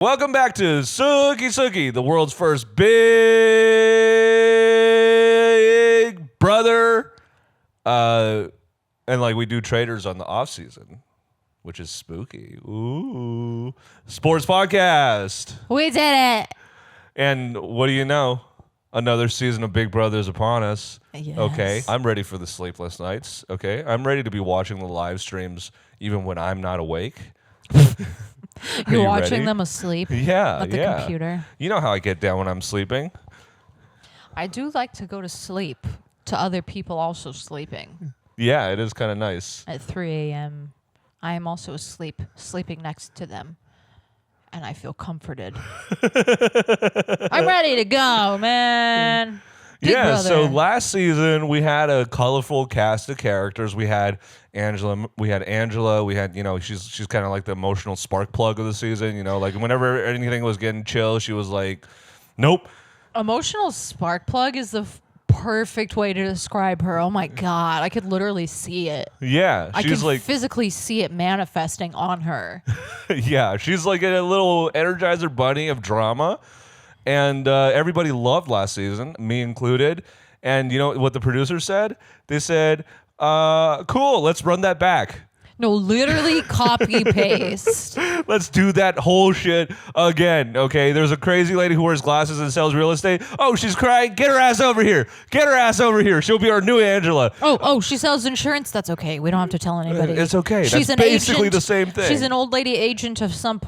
Welcome back to Sooki Sooki, the world's first big brother. And like we do traders on the off season, which is spooky. Ooh. Sports podcast. We did it. And what do you know? Another season of Big Brother is upon us. Yes. Okay. I'm ready for the sleepless nights. Okay. I'm ready to be watching the live streams even when I'm not awake. You're watching ready? them asleep Yeah. at the computer. You know how I get down when I'm sleeping. I do like to go to sleep to other people also sleeping Yeah, it is kind of nice. at 3 a.m. I am also asleep, sleeping next to them. And I feel comforted. I'm ready to go, man. Big Yeah, brother. so last season we had a colorful cast of characters. We had Angela, she's kind of like the emotional spark plug of the season, like whenever anything was getting chill, she was like, nope. Emotional spark plug is the perfect way to describe her. Oh my God. I could literally see it. Yeah, I she's can like physically see it manifesting on her. yeah, she's like a little Energizer bunny of drama. And everybody loved last season, me included. And you know what the producers said? They said, cool, let's run that back. No, literally copy paste. Let's do that whole shit again, okay? There's a crazy lady who wears glasses and sells real estate. Oh, she's crying. Get her ass over here. Get her ass over here. She'll be our new Angela. Oh, she sells insurance. That's okay. We don't have to tell anybody. It's okay. She's That's an basically agent. the same thing. She's an old lady agent of some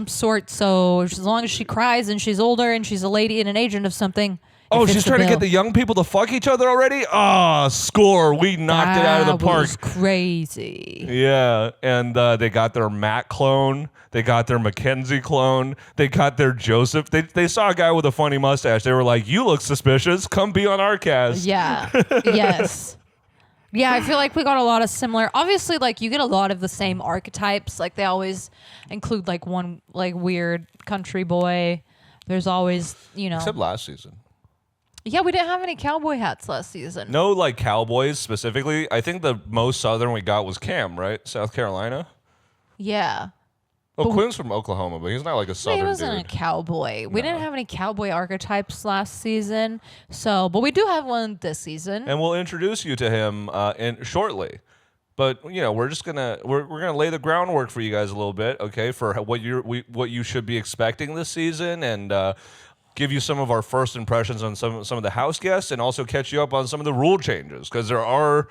sort. So as long as she cries and she's older and she's a lady and an agent of something. Oh, it fits she's the trying to bill. get the young people to fuck each other already? Ah, score. We knocked it out of the That park. was crazy. Yeah, and they got their Matt clone. They got their Mackenzie clone. They got their Joseph. They saw a guy with a funny mustache. They were like, you look suspicious. Come be on our cast. Yeah. Yes. Yeah, I feel like we got a lot of similar. Obviously, like you get a lot of the same archetypes. Like they always include like one like weird country boy. There's always, Except last season. Yeah, we didn't have any cowboy hats last season. No, like cowboys specifically. I think the most southern we got was Cam, right? South Carolina. Yeah. Well, Quinn's from Oklahoma, but he's not like a southern He wasn't dude. a cowboy. We didn't have any cowboy archetypes last season. But we do have one this season. And we'll introduce you to him shortly. But we're just gonna lay the groundwork for you guys a little bit, okay? For what you should be expecting this season, and give you some of our first impressions on some of the house guests, and also catch you up on some of the rule changes, because there are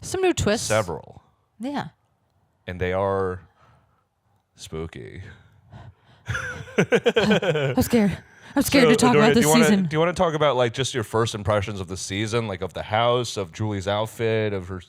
some new twists. several. Yeah. And they are spooky. I'm scared. I'm scared to talk about this season. Do you want to talk about like just your first impressions of the season, like of the house, of Julie's outfit, of her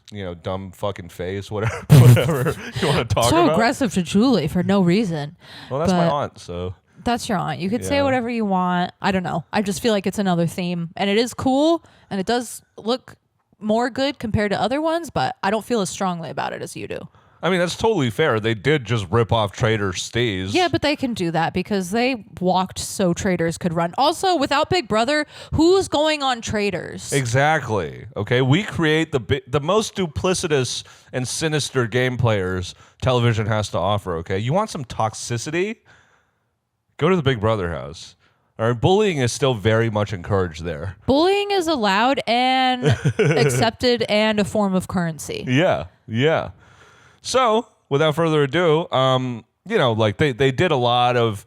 dumb fucking face, whatever you want to talk So about? aggressive to Julie for no reason. Well, that's my But aunt, so. That's your aunt. You could say Yeah. whatever you want. I don't know. I just feel like it's another theme. And it is cool. And it does look more good compared to other ones. But I don't feel as strongly about it as you do. I mean, that's totally fair. They did just rip off Trader Steve's. Yeah, but they can do that because they walked so traders could run. Also, without Big Brother, who's going on traders? Exactly. Okay, we create the most duplicitous and sinister game players television has to offer. Okay, you want some toxicity? Go to the Big Brother house. All right, bullying is still very much encouraged there. Bullying is allowed and accepted and a form of currency. Yeah. So, without further ado, like they did a lot of,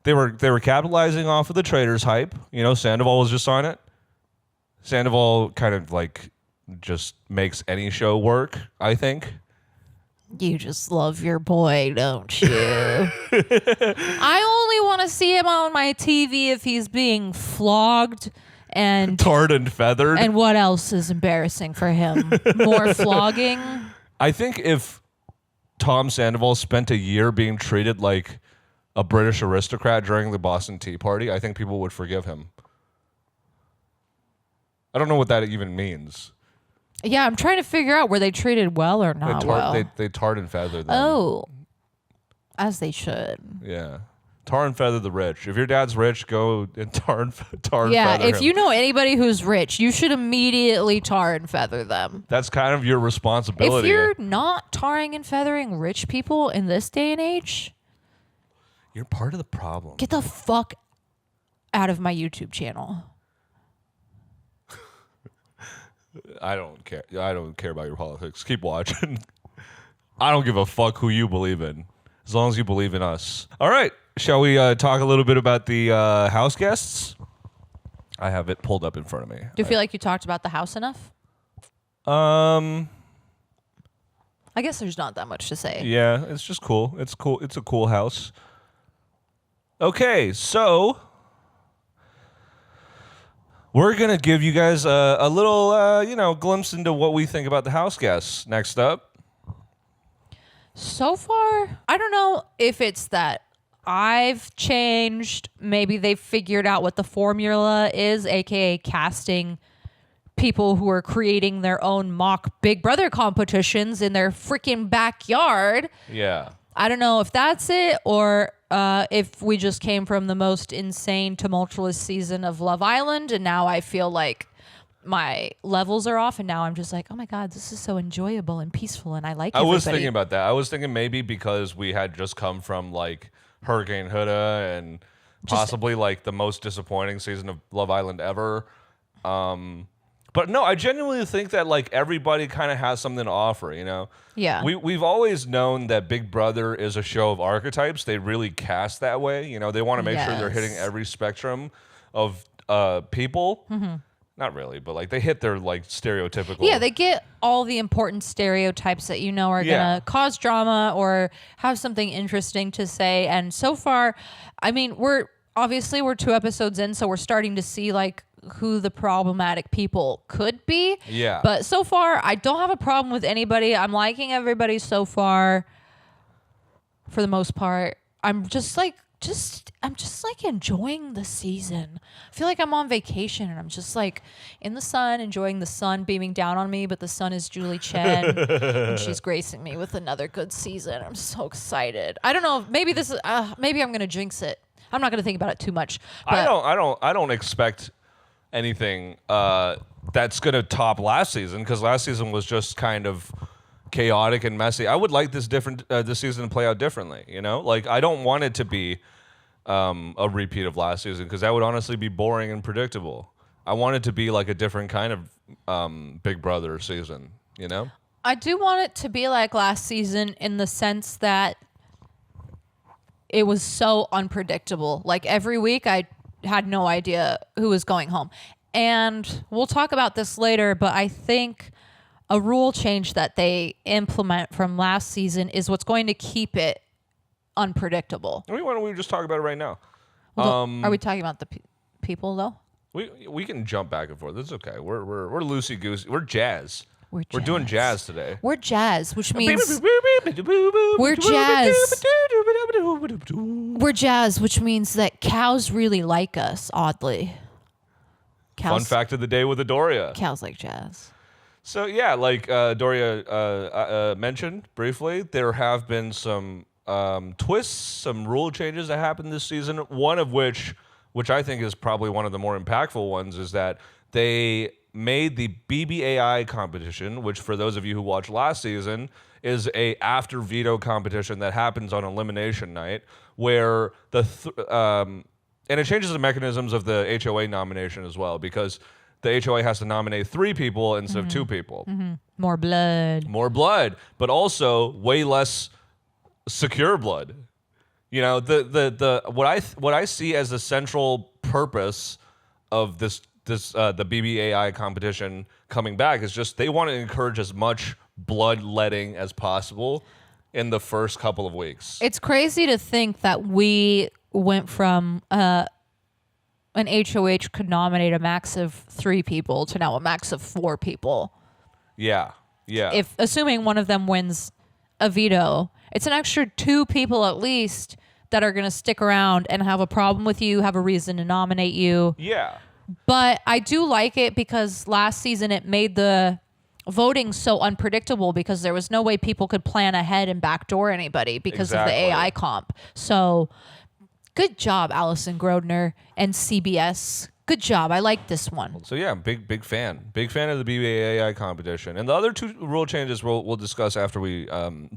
they were capitalizing off of the traders hype. Sandoval was just on it. Sandoval kind of like just makes any show work, I think. You just love your boy, don't you? I only want to see him on my TV if he's being flogged and Tarred and feathered. And what else is embarrassing for him? More flogging? I think if Tom Sandoval spent a year being treated like a British aristocrat during the Boston Tea Party, I think people would forgive him. I don't know what that even means. Yeah, I'm trying to figure out were they treated well or not well. They tarred and feathered them. Oh, as they should. Yeah. Tar and feather the rich. If your dad's rich, go and tar and feather Yeah, if him. you know anybody who's rich, you should immediately tar and feather them. That's kind of your responsibility. If you're not tarring and feathering rich people in this day and age, You're part of the problem. Get the fuck out of my YouTube channel. I don't care. I don't care about your politics. Keep watching. I don't give a fuck who you believe in, as long as you believe in us. All right. Shall we talk a little bit about the house guests? I have it pulled up in front of me. Do you feel like you talked about the house enough? I guess there's not that much to say. Yeah, it's just cool. It's cool. It's a cool house. Okay, so we're gonna give you guys a little, glimpse into what we think about the house guests. Next up. So far, I don't know if it's that I've changed. Maybe they've figured out what the formula is, aka casting people who are creating their own mock Big Brother competitions in their freaking backyard. Yeah. I don't know if that's it or if we just came from the most insane, tumultuous season of Love Island, and now I feel like my levels are off, and now I'm just like, oh my God, this is so enjoyable and peaceful, and I like everybody. I was thinking about that. I was thinking maybe because we had just come from like Hurricane Huda and possibly like the most disappointing season of Love Island ever. But no, I genuinely think that like everybody kind of has something to offer, you know? Yeah. We've always known that Big Brother is a show of archetypes. They really cast that way. You know, they want to make sure they're hitting every spectrum of people. Mm-hmm. Not really, but like they hit their like stereotypical. Yeah, they get all the important stereotypes that you know are gonna cause drama or have something interesting to say. And so far, I mean, we're 2 episodes in, so we're starting to see like who the problematic people could be. Yeah. But so far, I don't have a problem with anybody. I'm liking everybody so far. For the most part, I'm just enjoying the season. I feel like I'm on vacation and I'm just like in the sun, enjoying the sun beaming down on me, but the sun is Julie Chen and she's gracing me with another good season. I'm so excited. I don't know. Maybe maybe I'm going to jinx it. I'm not going to think about it too much. I don't expect anything that's going to top last season, because last season was just kind of chaotic and messy. I would like this season to play out differently, you know? Like, I don't want it to be a repeat of last season, because that would honestly be boring and predictable. I want it to be like a different kind of Big Brother season, you know? I do want it to be like last season in the sense that it was so unpredictable. Like every week I had no idea who was going home. And we'll talk about this later, but I think a rule change that they implement from last season is what's going to keep it unpredictable. Why don't we just talk about it right now? Well, are we talking about the people though? We can jump back and forth. It's okay. We're loosey goosey. We're jazz. We're doing jazz today. We're jazz, which means we're jazz. We're jazz, which means that cows really like us. Oddly, Fun fact of the day with Adouria. Cows like jazz. So yeah, like Doria mentioned briefly, there have been some twists, some rule changes that happened this season. One of which I think is probably one of the more impactful ones, is that they made the BBAI competition, which for those of you who watched last season is a after veto competition that happens on elimination night, where and it changes the mechanisms of the HOA nomination as well, because the HOA has to nominate 3 people instead of 2 people. Mm-hmm. More blood, but also way less secure blood. You know, the what I see as the central purpose of the BBAI competition coming back is just they want to encourage as much bloodletting as possible in the first couple of weeks. It's crazy to think that we went from an HOH could nominate a max of 3 people to now a max of 4 people. Yeah. If assuming one of them wins a veto, it's an extra 2 people at least that are going to stick around and have a problem with you, have a reason to nominate you. Yeah. But I do like it because last season it made the voting so unpredictable because there was no way people could plan ahead and backdoor anybody because of the AI comp. So good job, Allison Grodner and CBS. Good job. I like this one. So yeah, big fan. Big fan of the BBAI competition. And the other 2 rule changes we'll discuss after we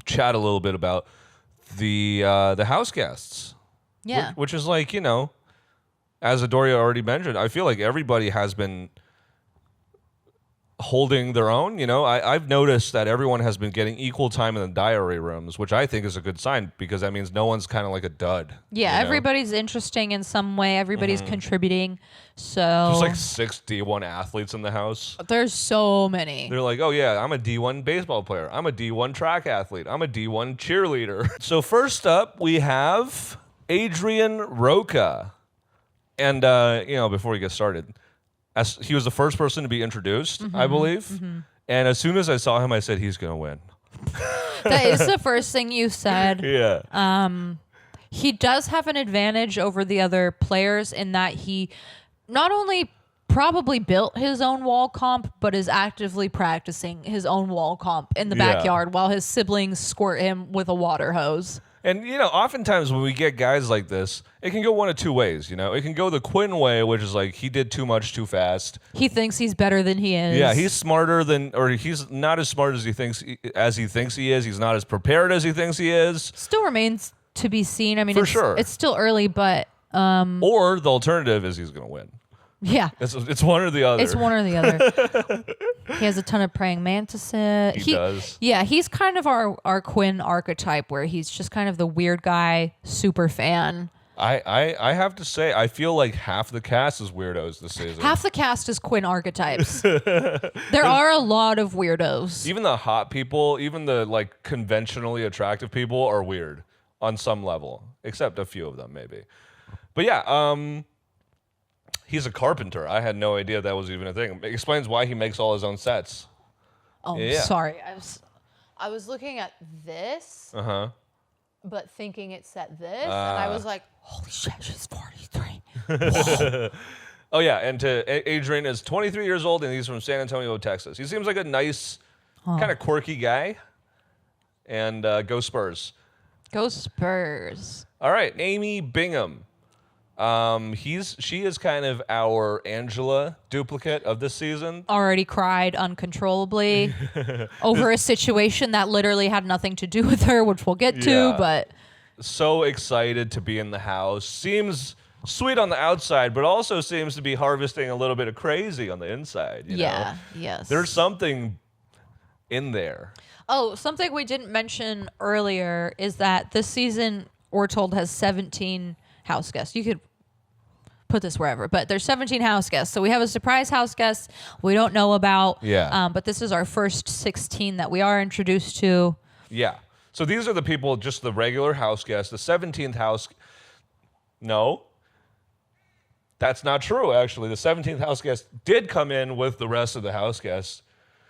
chat a little bit about the house guests. Yeah. Which is like, as Adouria already mentioned, I feel like everybody has been holding their own. I've noticed that everyone has been getting equal time in the diary rooms, which I think is a good sign because that means no one's kind of like a dud. Yeah, everybody's interesting in some way. Everybody's contributing. So There's like 6 D1 athletes in the house. there's so many. They're like, oh yeah, I'm a D1 baseball player. I'm a D1 track athlete. I'm a D1 cheerleader. So first up, we have Adrian Roca. And, before we get started, he was the first person to be introduced, I believe. And as soon as I saw him, I said, he's going to win. That is the first thing you said. Yeah. He does have an advantage over the other players in that he not only probably built his own wall comp, but is actively practicing his own wall comp in the backyard while his siblings squirt him with a water hose. And, oftentimes when we get guys like this, it can go one of two ways, It can go the Quinn way, which is like he did too much too fast. He thinks he's better than he is. Yeah, he's smarter or he's not as smart as he thinks he is. He's not as prepared as he thinks he is. Still remains to be seen. I mean, For sure. It's still early, but... or the alternative is he's going to win. Yeah. It's one or the other. It's one or the other. He has a ton of praying mantises. He does. Yeah, he's kind of our Quinn archetype where he's just kind of the weird guy, super fan. I have to say, I feel like half the cast is weirdos this season. Half the cast is Quinn archetypes. There are a lot of weirdos. Even the hot people, even the like conventionally attractive people are weird on some level, except a few of them maybe. But yeah, he's a carpenter. I had no idea that was even a thing. It explains why he makes all his own sets. Oh, Yeah. sorry. I was looking at this, but thinking it said this, and I was like, holy shit, she's 43. Oh, yeah, and Adrian is 23 years old, and he's from San Antonio, Texas. He seems like a nice, kind of quirky guy. And go Spurs. Go Spurs. All right, Amy Bingham. She is kind of our Angela duplicate of this season. Already cried uncontrollably over a situation that literally had nothing to do with her, which we'll get to, but... So excited to be in the house. Seems sweet on the outside, but also seems to be harvesting a little bit of crazy on the inside. You know? Yes. There's something in there. Oh, something we didn't mention earlier is that this season, we're told, has 17 house guests. You could put this wherever, but there's 17 house guests. So we have a surprise house guest we don't know about. Yeah. But this is our first 16 that we are introduced to. Yeah. So these are the people, just the regular house guests. The 17th house... No. That's not true, actually. The 17th house guest did come in with the rest of the house guests.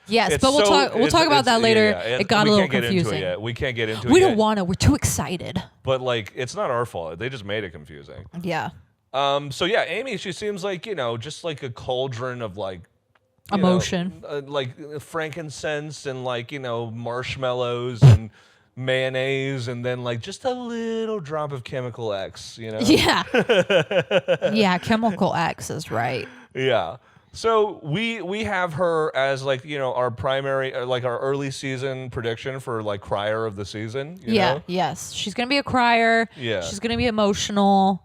Yes, but we'll talk about that later. Yeah. It got a little confusing. We can't get into it yet. We can't get into it We yet. don't want to. We're too excited. But, like, it's not our fault. They just made it confusing. Yeah. So, yeah, Amy, she seems like, just like a cauldron of, like... Emotion. Like frankincense and, like, marshmallows and mayonnaise and then, like, just a little drop of Chemical X, Yeah. Yeah, Chemical X is right. Yeah. So we have her as like our primary like our early season prediction for like crier of the season. You know? Yes. She's gonna be a crier. Yeah. She's gonna be emotional.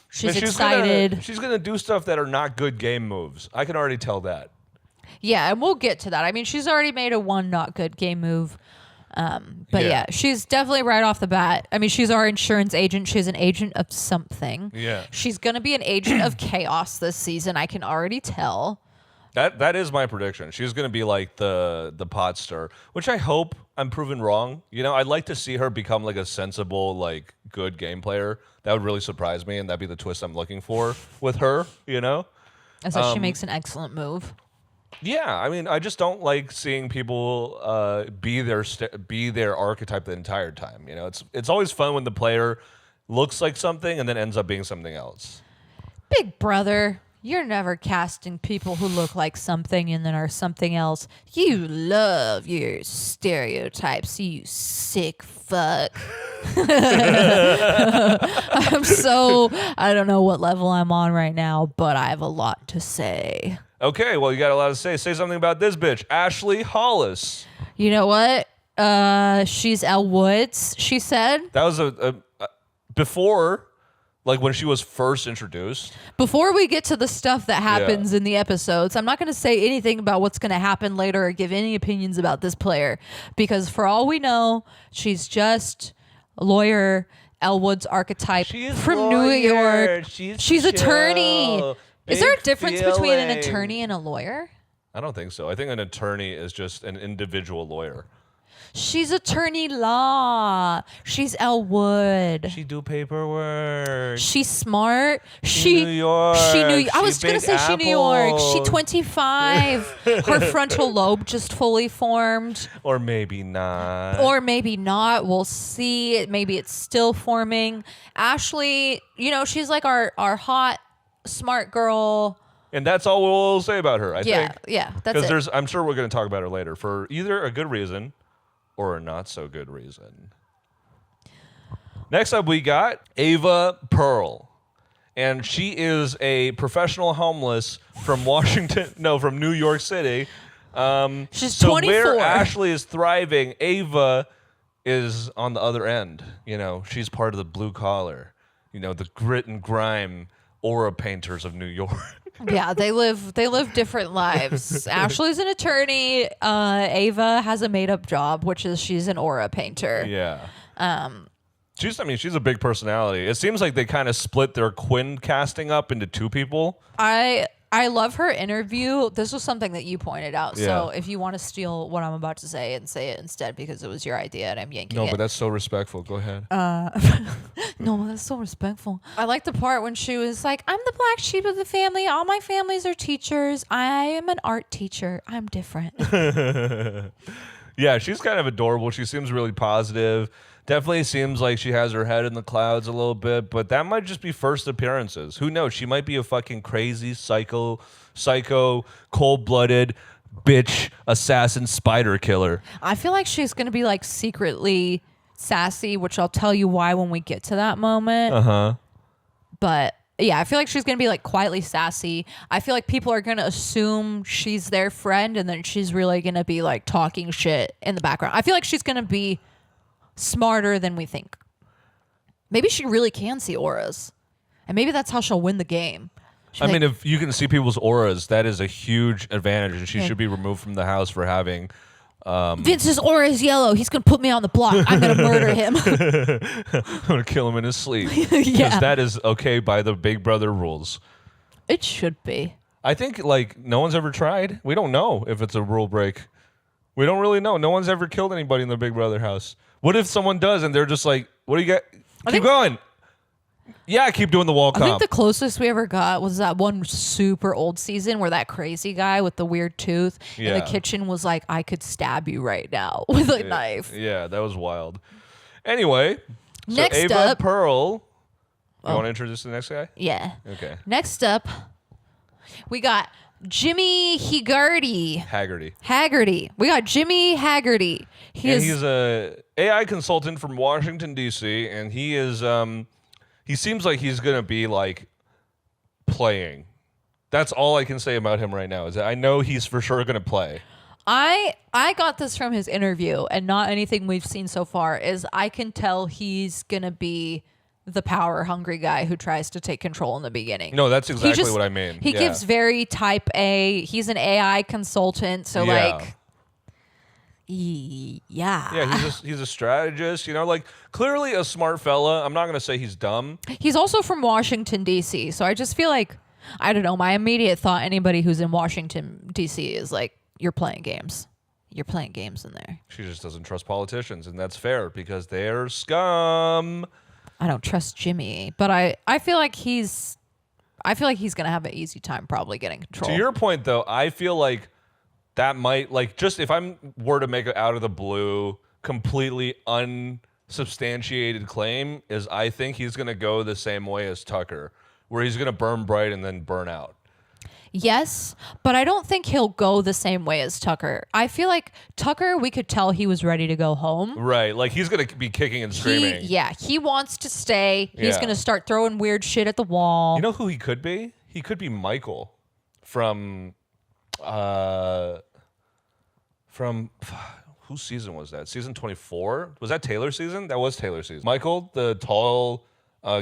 She's And excited. She's gonna do stuff that are not good game moves. I can already tell that. Yeah, and we'll get to that. I mean, she's already made a one not good game move. But yeah, she's definitely right off the bat. I mean, she's our insurance agent. She's an agent of something. Yeah. She's going to be an agent of chaos this season. I can already tell. That is my prediction. She's gonna be like the pot stir, which I hope I'm proven wrong. I'd like to see her become like a sensible, like good game player. That would really surprise me, and that'd be the twist I'm looking for with her. As she makes an excellent move. Yeah, I mean, I just don't like seeing people be their archetype the entire time. It's always fun when the player looks like something and then ends up being something else. Big brother, you're never casting people who look like something and then are something else. You love your stereotypes, you sick fuck. I don't know what level I'm on right now, but I have a lot to say. Okay, well, you got a lot to say. Say something about this bitch, Ashley Hollis. You know what? She's Elle Woods, she said. That was before Like when she was first introduced. Before we get to the stuff that happens in the episodes, I'm not going to say anything about what's going to happen later or give any opinions about this player, because for all we know, she's just a lawyer, Elwood's archetype from New York. She's attorney. Is there a difference between an attorney and a lawyer? I don't think so. I think an attorney is just an individual lawyer. She's attorney law. She's Elwood. She do paperwork. She's smart. She New York. She New. I was gonna say Apple. she New York. She 25. Her frontal lobe just fully formed. Or maybe not. Or maybe not. We'll see. Maybe it's still forming. Ashley, she's like our hot, smart girl. And that's all we'll say about her. I think. Yeah. That's it. I'm sure we're gonna talk about her later for either a good reason or a not so good reason. Next up, we got Ava Pearl. And she is a professional homeless from from New York City. She's so 24. Where Ashley is thriving, Ava is on the other end. She's part of the blue collar, the grit and grime aura painters of New York. Yeah, they live different lives. Ashley's an attorney. Ava has a made-up job, which is she's an aura painter. Yeah. She's a big personality. It seems like they kind of split their Quinn casting up into two people. I love her interview. This was something that you pointed out. Yeah. So if you want to steal what I'm about to say and say it instead because it was your idea and I'm yanking it. No, but that's so respectful. Go ahead. No, that's so respectful. I like the part when she was like, I'm the black sheep of the family. All my families are teachers. I am an art teacher. I'm different. Yeah, she's kind of adorable. She seems really positive. Definitely seems like she has her head in the clouds a little bit, but that might just be first appearances. Who knows? She might be a fucking crazy, psycho, cold-blooded bitch, assassin, spider killer. I feel like she's going to be like secretly sassy, which I'll tell you why when we get to that moment. Uh-huh. But yeah, I feel like she's going to be like quietly sassy. I feel like people are going to assume she's their friend and then she's really going to be like talking shit in the background. I feel like she's going to be smarter than we think. Maybe she really can see auras. And maybe that's how she'll win the game. If you can see people's auras, that is a huge advantage, and she should be removed from the house for having... Vince's aura is yellow. He's going to put me on the block. I'm going to murder him. I'm going to kill him in his sleep. Yeah. Because that is okay by the Big Brother rules. It should be. I think, no one's ever tried. We don't know if it's a rule break. We don't really know. No one's ever killed anybody in the Big Brother house. What if someone does and they're just like, what do you got? Keep going. Yeah, keep doing the wall comp. I think the closest we ever got was that one super old season where that crazy guy with the weird tooth in the kitchen was like, I could stab you right now with a knife. Yeah, that was wild. Anyway, next Ava up, Pearl. You want to introduce the next guy? Yeah. Okay. Next up, we got Jimmy Haggerty. We got Jimmy Haggerty. He's a AI consultant from Washington, D.C., and he is he seems like he's going to be like playing. That's all I can say about him right now is that I know he's for sure going to play. I got this from his interview and not anything we've seen so far is I can tell he's going to be the power hungry guy who tries to take control in the beginning. No, that's exactly what I mean. He gives very type A. He's an AI consultant, so Yeah, he's a strategist, clearly a smart fella. I'm not going to say he's dumb. He's also from Washington, D.C., so I just feel like, I don't know, my immediate thought, anybody who's in Washington, D.C. is like, you're playing games. You're playing games in there. She just doesn't trust politicians, and that's fair because they're scum. I don't trust Jimmy, but I feel like he's going to have an easy time probably getting control. To your point, though, I feel like that might, just if I were to make it out of the blue, completely unsubstantiated claim, is I think he's going to go the same way as Tucker, where he's going to burn bright and then burn out. Yes, but I don't think he'll go the same way as Tucker. I feel like Tucker, we could tell he was ready to go home. Right, he's going to be kicking and screaming. He wants to stay. He's going to start throwing weird shit at the wall. You know who he could be? He could be Michael from whose season was that? Season 24? Was that Taylor's season? That was Taylor's season. Michael, the tall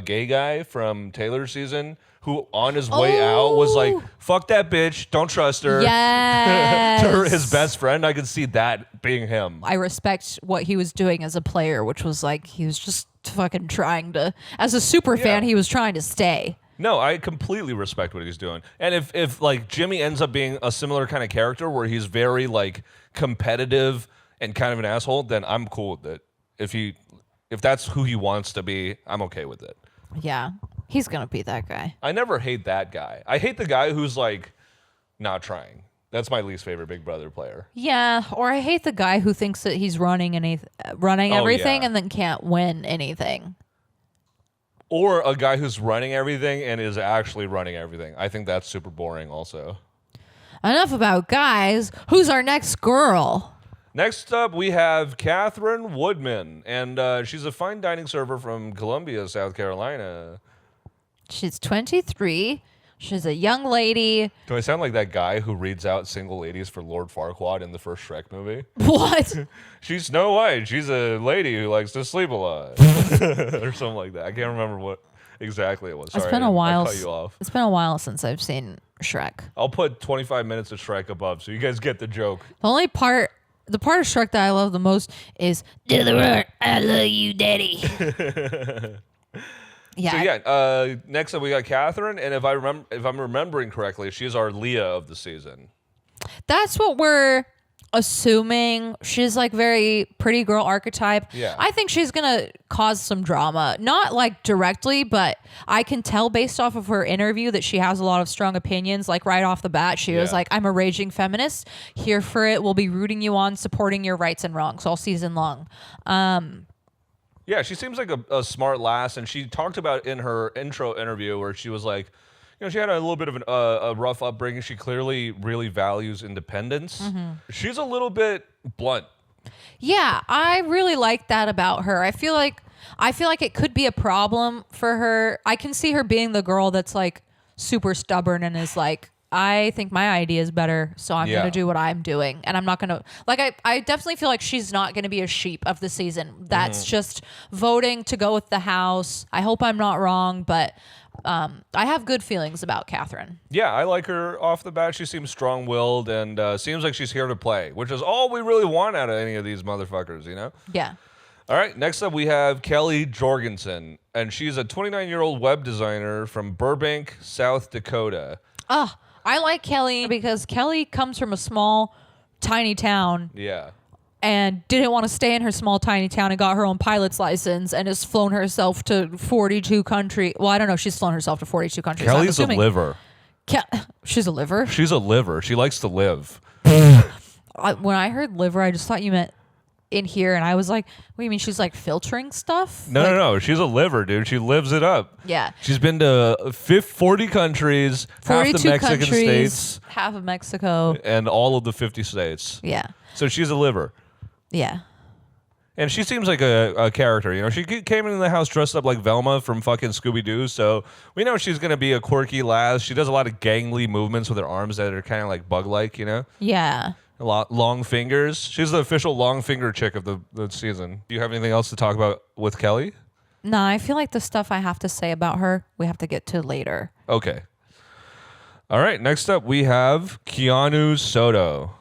gay guy from Taylor's season who on his way out was like, fuck that bitch, don't trust her. Yes. To his best friend, I could see that being him. I respect what he was doing as a player, which was like he was just fucking trying to, as a super fan, he was trying to stay. No, I completely respect what he's doing. And if like Jimmy ends up being a similar kind of character where he's very like competitive and kind of an asshole, then I'm cool with it. If that's who he wants to be, I'm okay with it. Yeah. He's going to be that guy. I never hate that guy. I hate the guy who's like not trying. That's my least favorite Big Brother player. Yeah, or I hate the guy who thinks that he's running everything and then can't win anything. Or a guy who's running everything and is actually running everything. I think that's super boring also. Enough about guys. Who's our next girl? Next up, we have Catherine Woodman, and she's a fine dining server from Columbia, South Carolina. She's 23. She's a young lady. Do I sound like that guy who reads out single ladies for Lord Farquaad in the first Shrek movie? What? She's Snow White. She's a lady who likes to sleep a lot. Or something like that. I can't remember what exactly it was. Sorry, it's been a while. I cut you off. It's been a while since I've seen Shrek. I'll put 25 minutes of Shrek above so you guys get the joke. The part of Shrek that I love the most is "Do the work, I love you, Daddy." Yeah. So yeah, next up we got Catherine, and if I'm remembering correctly, she's our Leah of the season. That's what we're assuming. She's like very pretty girl archetype. Yeah. I think she's gonna cause some drama. Not like directly, but I can tell based off of her interview that she has a lot of strong opinions. Like right off the bat, she was like, I'm a raging feminist. Here for it. We'll be rooting you on, supporting your rights and wrongs all season long. Yeah, she seems like a smart lass, and she talked about in her intro interview where she was like, you know, she had a little bit of a rough upbringing. She clearly really values independence. Mm-hmm. She's a little bit blunt. Yeah, I really like that about her. I feel like it could be a problem for her. I can see her being the girl that's like super stubborn and is like, I think my idea is better, so I'm going to do what I'm doing. And I'm not going to... Like, I definitely feel like she's not going to be a sheep of the season. That's just voting to go with the house. I hope I'm not wrong, but I have good feelings about Catherine. Yeah, I like her off the bat. She seems strong-willed and seems like she's here to play, which is all we really want out of any of these motherfuckers, you know? Yeah. All right, next up we have Kelly Jorgensen, and she's a 29-year-old web designer from Burbank, South Dakota. I like Kelly because Kelly comes from a small, tiny town. Yeah. And didn't want to stay in her small, tiny town and got her own pilot's license and has flown herself to 42 countries. Well, I don't know. She's flown herself to 42 countries. Kelly's a liver. She's a liver? She's a liver. She likes to live. When I heard liver, I just thought you meant in here, and I was like, what do you mean she's like filtering stuff? No. She's a liver, dude. She lives it up. Yeah. She's been to 40 countries, half the Mexican states, half of Mexico, and all of the 50 states. Yeah. So she's a liver. Yeah. And she seems like a character, you know. She came into the house dressed up like Velma from fucking Scooby-Doo, so we know she's going to be a quirky lass. She does a lot of gangly movements with her arms that are kind of like bug-like, you know? Yeah. A lot long fingers. She's the official long finger chick of the season. Do you have anything else to talk about with Kelly? No, I feel like the stuff I have to say about her, we have to get to later. Okay. All right, next up we have Keanu Soto.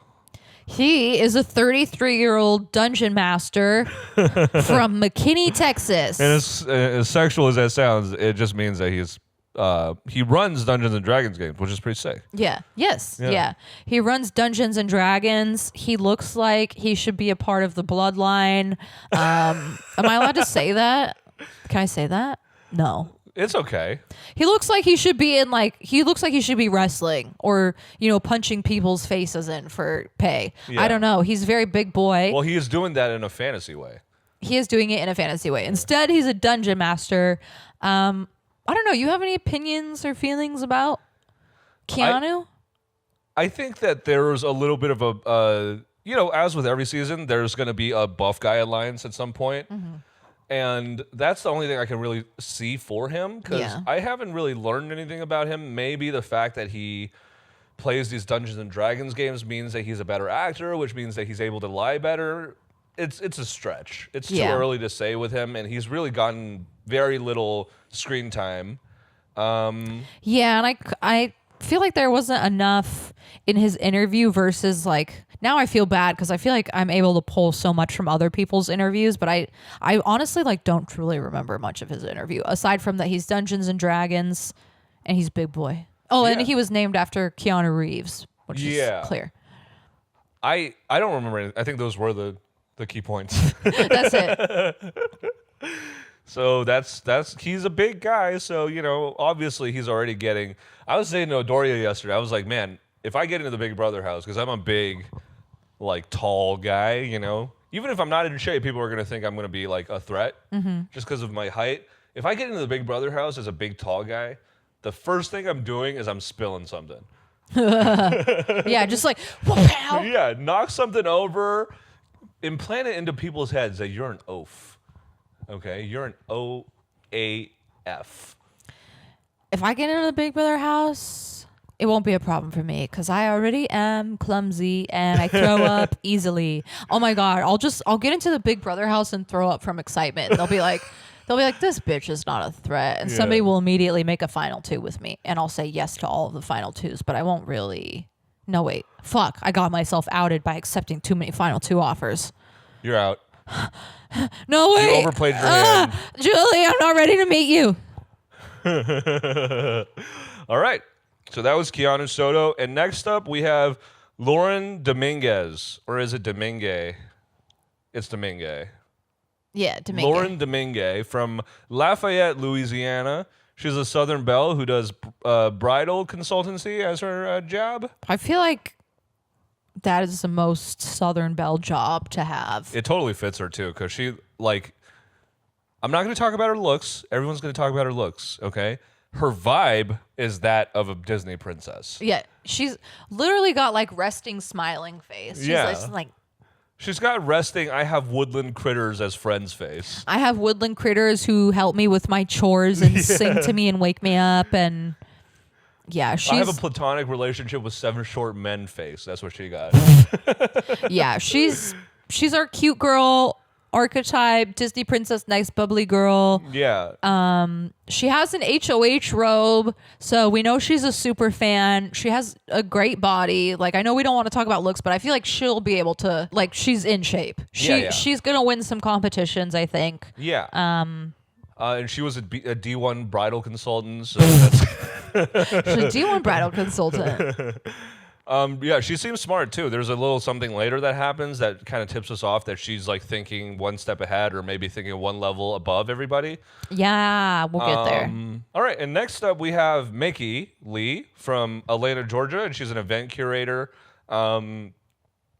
He is a 33-year-old dungeon master from McKinney, Texas. And as sexual as that sounds, it just means that he runs Dungeons and Dragons games, which is pretty sick. Yeah. Yes. Yeah. He runs Dungeons and Dragons. He looks like he should be a part of the bloodline. Am I allowed to say that? Can I say that? No. It's okay. He looks like he should be he should be wrestling or, you know, punching people's faces in for pay. Yeah. I don't know. He's a very big boy. Well, he is doing that in a fantasy way. He is doing it in a fantasy way. Instead, he's a dungeon master. I don't know. You have any opinions or feelings about Keanu? I think that there's a little bit of a, you know, as with every season, there's going to be a buff guy alliance at some point. Mm-hmm. And that's the only thing I can really see for him because I haven't really learned anything about him. Maybe the fact that he plays these Dungeons and Dragons games means that he's a better actor, which means that he's able to lie better. it's a stretch. It's too Yeah. early to say with him, and he's really gotten very little screen time. Yeah, and I feel like there wasn't enough in his interview versus like now I feel bad because I feel like I'm able to pull so much from other people's interviews, but I honestly like don't truly remember much of his interview aside from that he's Dungeons and Dragons and he's Big Boy. Oh, and Yeah. he was named after Keanu Reeves, which Yeah. is clear. I don't remember anything. I think those were the key points. That's it. So that's he's a big guy, so you know, obviously he's already getting. I was saying to Adoria yesterday, I was like, man, if I get into the Big Brother house, because I'm a big, like, tall guy, you know, even if I'm not in shape, people are gonna think I'm gonna be like a threat just because of my height. If I get into the Big Brother house as a big tall guy, the first thing I'm doing is I'm spilling something. Yeah, just like wow. Yeah, knock something over, implant it into people's heads that you're an oaf. Okay, you're an OAF. If I get into the Big Brother house, it won't be a problem for me because I already am clumsy and I throw up easily. Oh my God, I'll get into the Big Brother house and throw up from excitement. They'll be like, this bitch is not a threat, and somebody will immediately make a final two with me, and I'll say yes to all of the final twos, but I won't really. No wait, fuck! I got myself outed by accepting too many final two offers. You're out. No way! You overplayed your hand. Julie, I'm not ready to meet you. All right. So that was Keanu Soto. And next up, we have Lauren Dominguez. Or is it Domingue? It's Domingue. Yeah, Domingue. Lauren Domingue from Lafayette, Louisiana. She's a Southern belle who does bridal consultancy as her job. I feel like that is the most Southern belle job to have. It totally fits her, too, because she, like, I'm not going to talk about her looks. Everyone's going to talk about her looks, okay? Her vibe is that of a Disney princess. Yeah, she's literally got like resting, smiling face. She's Yeah. like She's got resting, I have woodland critters as friends face. I have woodland critters who help me with my chores and sing to me and wake me up, and yeah, I have a she's platonic relationship with 7 short men face. That's what she got. yeah, she's our cute girl archetype, Disney princess, nice bubbly girl. Yeah. She has an HOH robe, so we know she's a super fan. She has a great body. Like, I know we don't want to talk about looks, but I feel like she'll be able to, like, she's in shape. She's gonna win some competitions, I think. Yeah. And she was a D1 bridal consultant. So that's She's a D1 bridal consultant. yeah, she seems smart too. There's a little something later that happens that kind of tips us off that she's like thinking one step ahead or maybe thinking one level above everybody. Yeah, we'll get there. All right, and next up we have Mickey Lee from Atlanta, Georgia, and she's an event curator.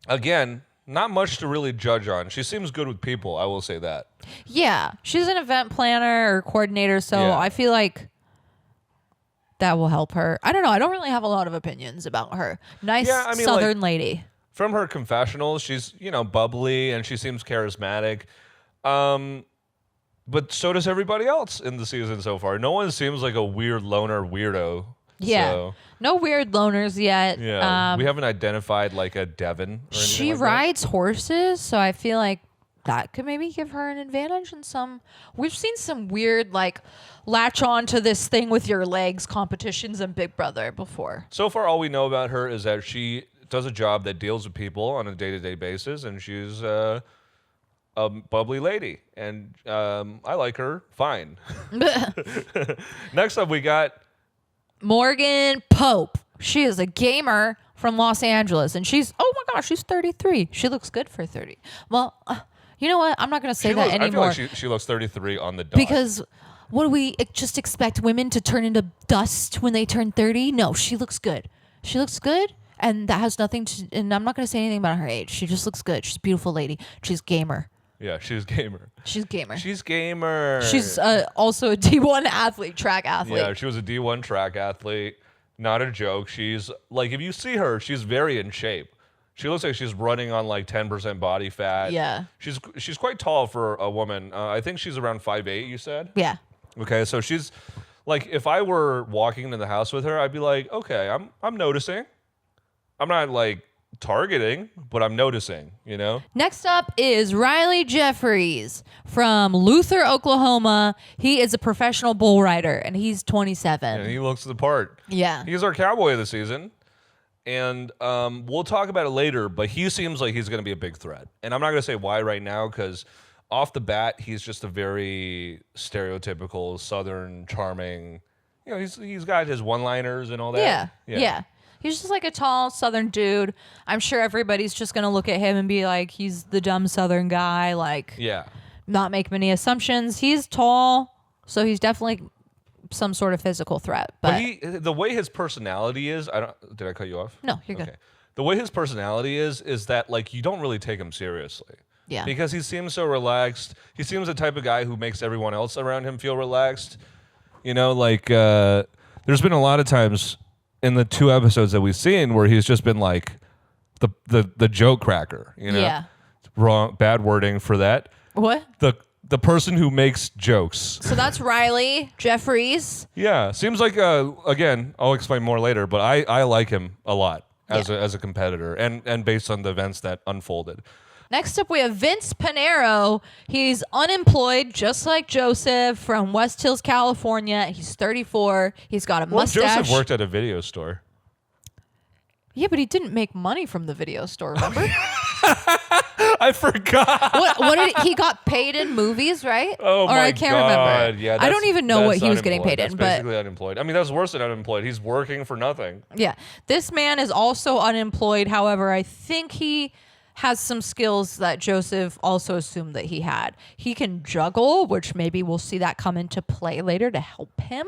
Again, not much to really judge on. She seems good with people, I will say that. Yeah, she's an event planner or coordinator, so Yeah. I feel like that will help her. I don't know. I don't really have a lot of opinions about her. Nice Southern lady. From her confessionals, she's, you know, bubbly and she seems charismatic. But so does everybody else in the season so far. No one seems like a weird loner weirdo. Yeah. So, No weird loners yet. yeah. We haven't identified like a Devin or anything She like that. rides horses, so I feel like that could maybe give her an advantage in some. We've seen some weird, like, latch on to this thing with your legs competitions in Big Brother before. So far, all we know about her is that she does a job that deals with people on a day-to-day basis, and she's a bubbly lady. And I like her fine. Next up, we got Morgan Pope. She is a gamer from Los Angeles, and she's, oh my gosh, she's 33. She looks good for 30. Well, you know what? I'm not going to say that I feel anymore. like she looks 33 on the dot. Because what do we just expect women to turn into dust when they turn 30? No, she looks good. She looks good, and that has nothing to, and I'm not going to say anything about her age. She just looks good. She's a beautiful lady. She's gamer. Yeah, she's gamer. She's gamer. She's gamer. She's also a D1 athlete, track athlete. Yeah, she was a D1 track athlete. Not a joke. She's, like, if you see her, she's very in shape. She looks like she's running on, like, 10% body fat. Yeah. She's quite tall for a woman. I think she's around 5'8", you said? Yeah. Okay, so she's, like, if I were walking into the house with her, I'd be like, okay, I'm noticing. I'm not, like, targeting, but I'm noticing, you know? Next up is Riley Jeffries from Luther, Oklahoma. He is a professional bull rider, and he's 27. And he looks the part. Yeah. He's our cowboy of the season. And we'll talk about it later, but he seems like he's going to be a big threat. And I'm not going to say why right now, because off the bat, he's just a very stereotypical Southern, charming, you know, he's got his one-liners and all that. Yeah. He's just like a tall Southern dude. I'm sure everybody's just going to look at him and be like, he's the dumb Southern guy. Like, not make many assumptions. He's tall, so he's definitely some sort of physical threat. But the way his personality is, did I cut you off? No, you're good. The way his personality is that like you don't really take him seriously. Yeah. Because he seems so relaxed. He seems the type of guy who makes everyone else around him feel relaxed. You know, like there's been a lot of times in the 2 episodes that we've seen where he's just been like the joke cracker, you know? Yeah. Wrong, bad wording for that. What? The person who makes jokes. So that's Riley Jeffries. Yeah, seems like again, I'll explain more later, but I like him a lot as a competitor and based on the events that unfolded. Next up, we have Vince Panero. He's unemployed, just like Joseph from West Hills, California. He's 34. He's got a mustache. Joseph worked at a video store. Yeah, but he didn't make money from the video store, remember? I forgot. What did he got paid in movies, right? Oh, or I can't remember. Yeah, I don't even know what he was getting paid that's in. Basically unemployed. I mean, that's worse than unemployed. He's working for nothing. Yeah. This man is also unemployed. However, I think he has some skills that Joseph also assumed that he had. He can juggle, which maybe we'll see that come into play later to help him.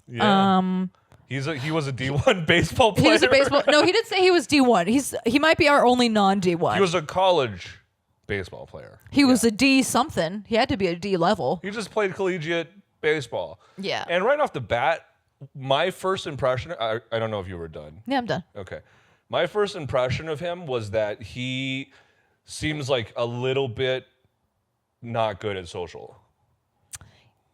Yeah. He was a D1 baseball player. He was a baseball. No, he did say he was D1. He might be our only non-D1. He was a college baseball player. He was a D something. He had to be a D level. He just played collegiate baseball. Yeah. And right off the bat, my first impression, I don't know if you were done. Yeah, I'm done. Okay. My first impression of him was that he seems like a little bit not good at social.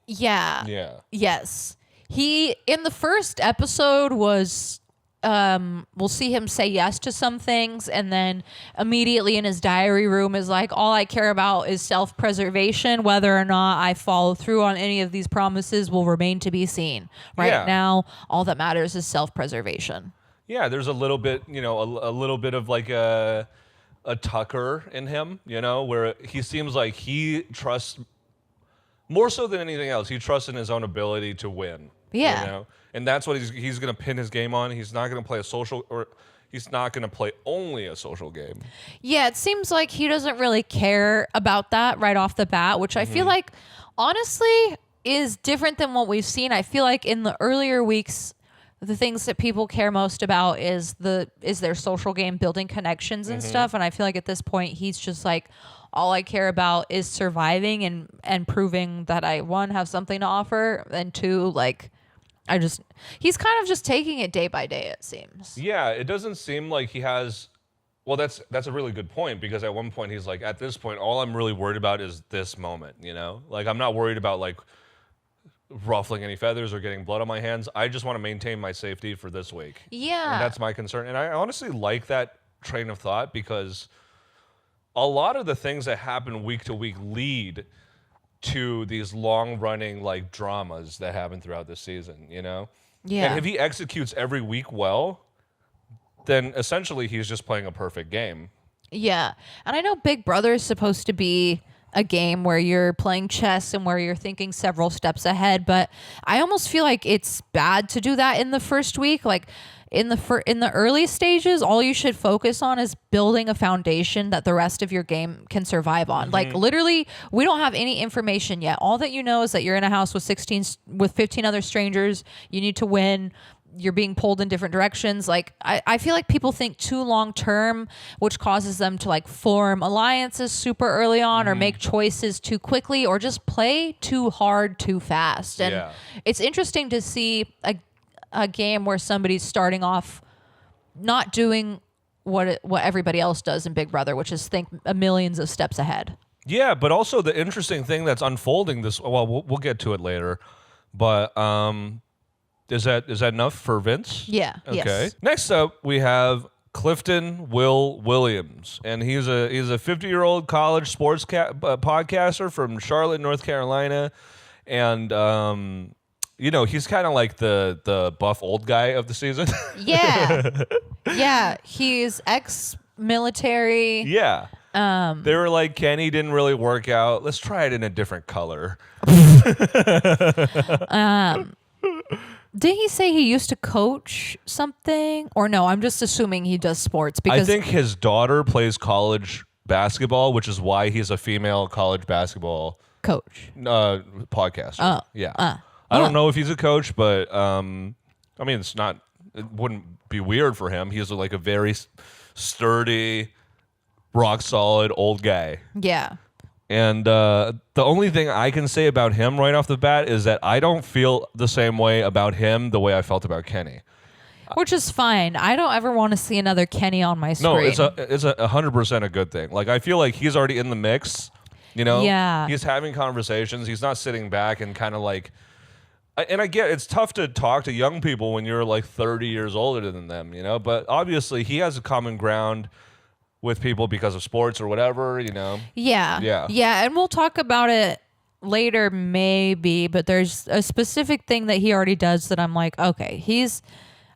Yeah. Yeah. Yes. He, in the first episode, was, we'll see him say yes to some things, and then immediately in his diary room is like, all I care about is self-preservation. Whether or not I follow through on any of these promises will remain to be seen. Right now, all that matters is self-preservation. Yeah, there's a little bit, you know, a little bit of like a Tucker in him, you know, where he seems like he trusts, more so than anything else, he trusts in his own ability to win. Yeah. You know? And that's what he's going to pin his game on. He's not going to play a social, or he's not going to play only a social game. Yeah, it seems like he doesn't really care about that right off the bat, which I feel like, honestly, is different than what we've seen. I feel like in the earlier weeks, the things that people care most about is their social game, building connections and stuff. And I feel like at this point, he's just like, all I care about is surviving and proving that I, 1, have something to offer, and 2, like, he's kind of just taking it day by day, it seems. Yeah, it doesn't seem like he has, well, that's a really good point, because at one point he's like, at this point, all I'm really worried about is this moment, you know? Like, I'm not worried about, like, ruffling any feathers or getting blood on my hands. I just want to maintain my safety for this week. Yeah. And that's my concern. And I honestly like that train of thought, because a lot of the things that happen week to week lead to these long-running like dramas that happen throughout the season, you know? Yeah. And if he executes every week well, then essentially he's just playing a perfect game. Yeah. And I know Big Brother is supposed to be a game where you're playing chess and where you're thinking several steps ahead, but I almost feel like it's bad to do that in the first week. Like in the early stages, all you should focus on is building a foundation that the rest of your game can survive on. Like literally, we don't have any information yet. All that you know is that you're in a house with 15 other strangers. You need to win. You're being pulled in different directions. Like I feel like people think too long term, which causes them to like form alliances super early on or make choices too quickly or just play too hard too fast. And it's interesting to see a game where somebody's starting off not doing what everybody else does in Big Brother, which is think millions of steps ahead. Yeah, but also the interesting thing that's unfolding this, well, we'll get to it later, but is that enough for Vince? Yeah. Okay. Yes. Next up, we have Clifton Will Williams, and he's a 50-year-old college sports podcaster from Charlotte, North Carolina, and he's kind of like the buff old guy of the season. Yeah, yeah, he's ex-military. Yeah. They were like, Kenny didn't really work out. Let's try it in a different color. Did he say he used to coach something? Or no, I'm just assuming he does sports because I think his daughter plays college basketball, which is why he's a female college basketball coach. Podcaster. Yeah. I don't know if he's a coach, but it wouldn't be weird for him. He's like a very sturdy, rock solid old guy. Yeah. And the only thing I can say about him right off the bat is that I don't feel the same way about him the way I felt about Kenny. Which is fine. I don't ever want to see another Kenny on my screen. No, it's 100% a good thing. Like, I feel like he's already in the mix, Yeah. He's having conversations. He's not sitting back and kind of like... And I get it's tough to talk to young people when you're like 30 years older than them, But obviously, he has a common ground with people because of sports or whatever, Yeah. And we'll talk about it later maybe, but there's a specific thing that he already does that I'm like, okay,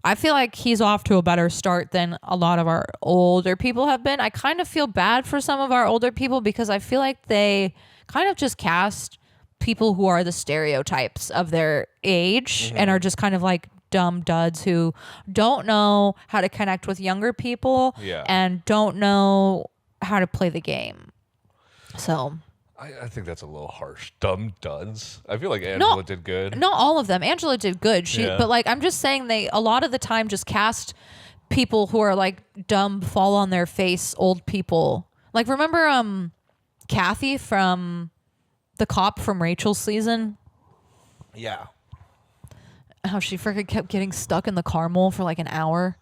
I feel like he's off to a better start than a lot of our older people have been. I kind of feel bad for some of our older people because I feel like they kind of just cast people who are the stereotypes of their age and are just kind of like dumb duds who don't know how to connect with younger people and don't know how to play the game. So I think that's a little harsh. Dumb duds. I feel like Angela did good. Not all of them. Angela did good. But like I'm just saying they a lot of the time just cast people who are like dumb, fall on their face old people. Like remember Kathy from the cop from Rachel's season? Yeah. How she freaking kept getting stuck in the caramel for like an hour.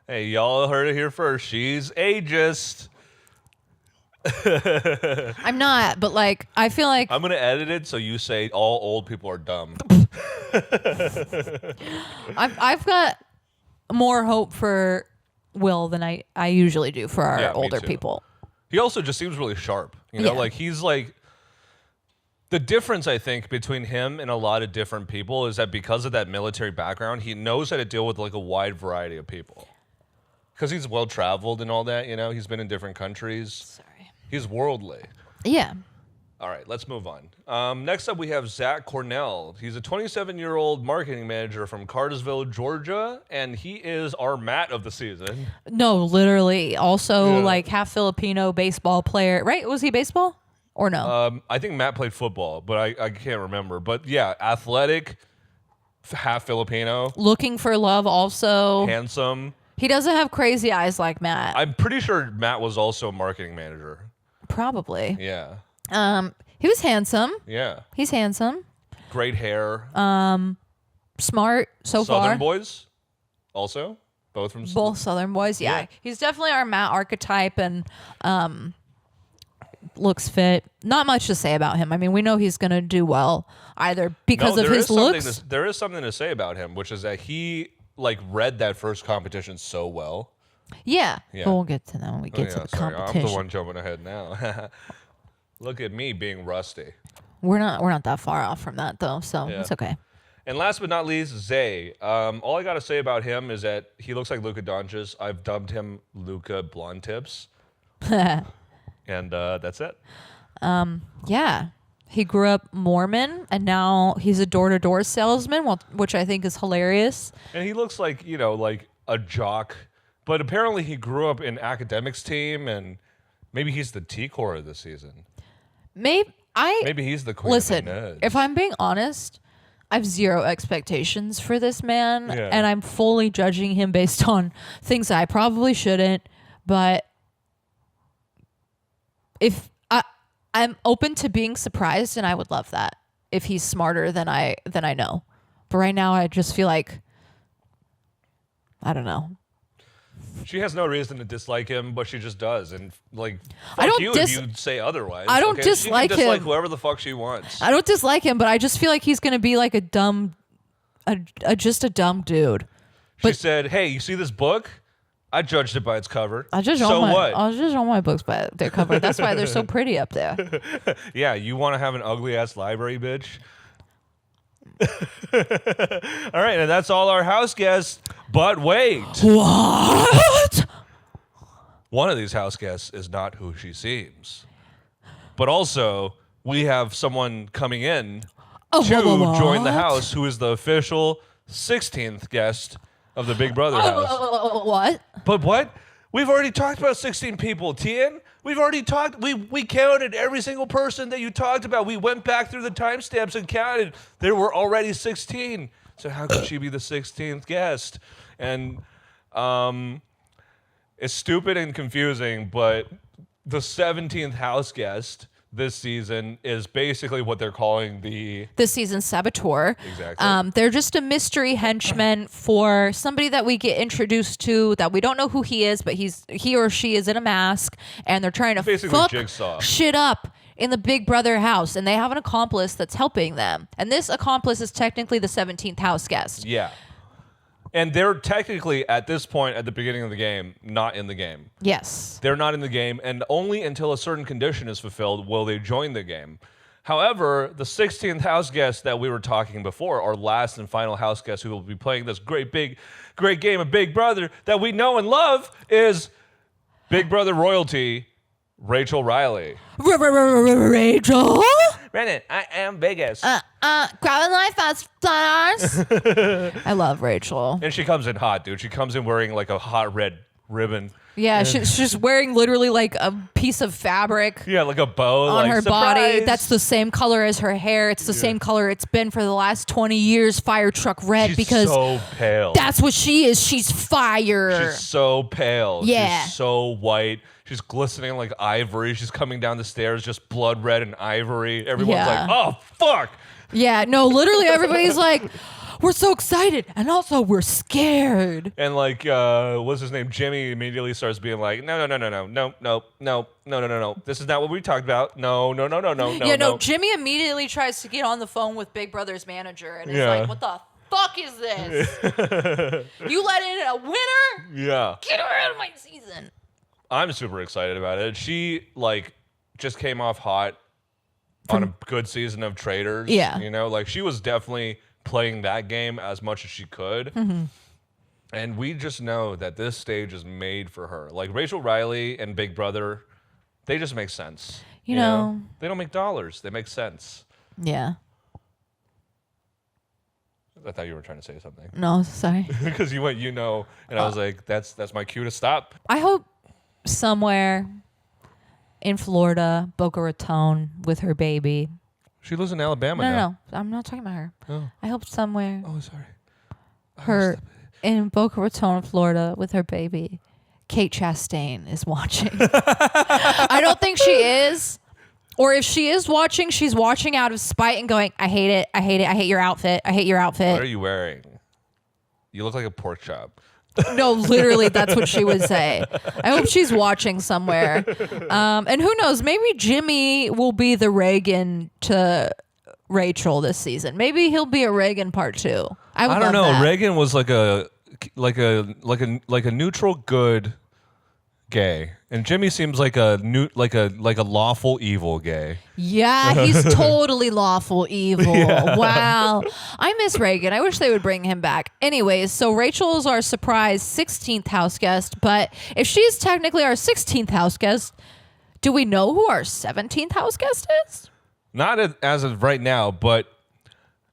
Hey, y'all heard it here first. She's ageist. I'm not, but like I feel like I'm gonna edit it so you say all old people are dumb. I've got more hope for Will than I usually do for our older people. He also just seems really sharp. Like he's like the difference I think between him and a lot of different people is that because of that military background, he knows how to deal with like a wide variety of people. Because he's well traveled and all that, he's been in different countries. Sorry. He's worldly. Yeah. All right, let's move on. Next up, we have Zach Cornell. He's a 27-year-old marketing manager from Cartersville, Georgia, and he is our Matt of the season. No, literally. Also, like half Filipino baseball player, right? Was he baseball or no? I think Matt played football, but I can't remember. But yeah, athletic, half Filipino. Looking for love also. Handsome. He doesn't have crazy eyes like Matt. I'm pretty sure Matt was also a marketing manager. Probably. Yeah. He was handsome. Yeah. He's handsome. Great hair. Smart so far. Southern boys also? Both Southern boys, yeah. He's definitely our Matt archetype and looks fit. Not much to say about him. I mean, we know he's going to do well either because of his looks. There is something to say about him, which is that he like read that first competition so well. Yeah. But we'll get to that when we get to the competition. I'm the one jumping ahead now. Look at me being rusty. We're not that far off from that though, so it's okay. And last but not least, Zay. All I got to say about him is that he looks like Luka Doncic. I've dubbed him Luka Blonde Tips. And that's it. Yeah. He grew up Mormon, and now he's a door-to-door salesman, which I think is hilarious. And he looks like, like a jock. But apparently he grew up in academics team, and maybe he's the T-core of this season. Maybe he's the queen of the nerds. If I'm being honest, I have zero expectations for this man, and I'm fully judging him based on things that I probably shouldn't. But if I'm open to being surprised, and I would love that if he's smarter than I know. But right now, I just feel like I don't know. She has no reason to dislike him, but she just does. And like, I don't if you say otherwise. I don't dislike him. She can dislike whoever the fuck she wants. I don't dislike him, but I just feel like he's gonna be like just a dumb dude. She said, "Hey, you see this book? I judged it by its cover. I judge all my books by their cover. That's why they're so pretty up there. Yeah, you want to have an ugly ass library, bitch? All right, and that's all our house guests. But wait. What? One of these house guests is not who she seems. But also, we have someone coming in to join the house who is the official 16th guest of the Big Brother house. What? But what? We've already talked about 16 people, Tian. We've already talked. We counted every single person that you talked about. We went back through the timestamps and counted. There were already 16. So how could she be the 16th guest? And it's stupid and confusing, but the 17th house guest this season is basically what they're calling this season's saboteur. Exactly. They're just a mystery henchman for somebody that we get introduced to that we don't know who he is, but he or she is in a mask, and they're trying to basically fuck Jigsaw shit up in the Big Brother house, and they have an accomplice that's helping them. And this accomplice is technically the 17th house guest. Yeah. And they're technically, at this point, at the beginning of the game, not in the game. Yes. They're not in the game, and only until a certain condition is fulfilled will they join the game. However, the 16th house guest that we were talking before, our last and final house guest who will be playing this great game of Big Brother that we know and love is Big Brother royalty, Rachel Riley. Rachel? Brennan, I am biggest. Grabbing life fast flowers. I love Rachel. And she comes in hot, dude. She comes in wearing like a hot red ribbon. Yeah, she's wearing literally like a piece of fabric. Yeah, like a bow on her body. surprise. That's the same color as her hair. It's the same color it's been for the last 20 years. Fire truck red. She's because so pale. that's what she is. She's fire. She's so pale. Yeah. She's so white. She's glistening like ivory. She's coming down the stairs just blood red and ivory. Everyone's Yeah. like, oh, fuck. Yeah, no, literally everybody's like, we're so excited. And also we're scared. And like, what's his name? Jimmy immediately starts being like, no. This is not what we talked about. No. Yeah, no, Jimmy immediately tries to get on the phone with Big Brother's manager and is like, what the fuck is this? You let in a winner? Yeah. Get her out of my season. I'm super excited about it. She like just came off hot on a good season of Traders. Yeah. You know, like she was definitely playing that game as much as she could. Mm-hmm. And we just know that this stage is made for her. Like Rachel Riley and Big Brother, they just make sense. You know? They don't make dollars. They make sense. Yeah. I thought you were trying to say something. No, sorry. Because you went, and I was like, that's my cue to stop. I hope somewhere in Florida, Boca Raton with her baby. She lives in Alabama now. No, I'm not talking about her. Oh. I hope somewhere Oh, sorry. her in Boca Raton, Florida with her baby, Kate Chastain is watching. I don't think she is. Or if she is watching, she's watching out of spite and going, I hate it. I hate it. I hate your outfit. I hate your outfit. What are you wearing? You look like a pork chop. No, literally, that's what she would say. I hope she's watching somewhere. And who knows? Maybe Jimmy will be the Reagan to Rachel this season. Maybe he'll be a Reagan part 2. I don't know. That. Reagan was like a neutral good gay, and Jimmy seems like a lawful evil gay. Yeah, he's totally lawful evil. Yeah. Wow. I miss Reagan. I wish they would bring him back. Anyways, so Rachel is our surprise 16th house guest, but if she's technically our 16th house guest, do we know who our 17th house guest is? Not as of right now, but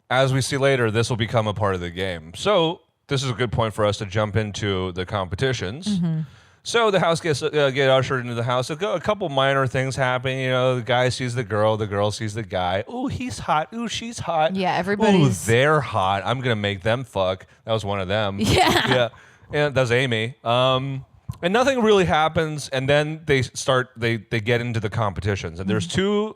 as we see later, this will become a part of the game. So this is a good point for us to jump into the competitions. Mm-hmm. So the house gets get ushered into the house. A couple minor things happen. You know, the guy sees the girl sees the guy. Ooh, he's hot. Ooh, she's hot. Yeah, everybody's... Ooh, they're hot. I'm going to make them fuck. That was one of them. Yeah. Yeah. And that's Amy. And nothing really happens. And then they get into the competitions. And there's 2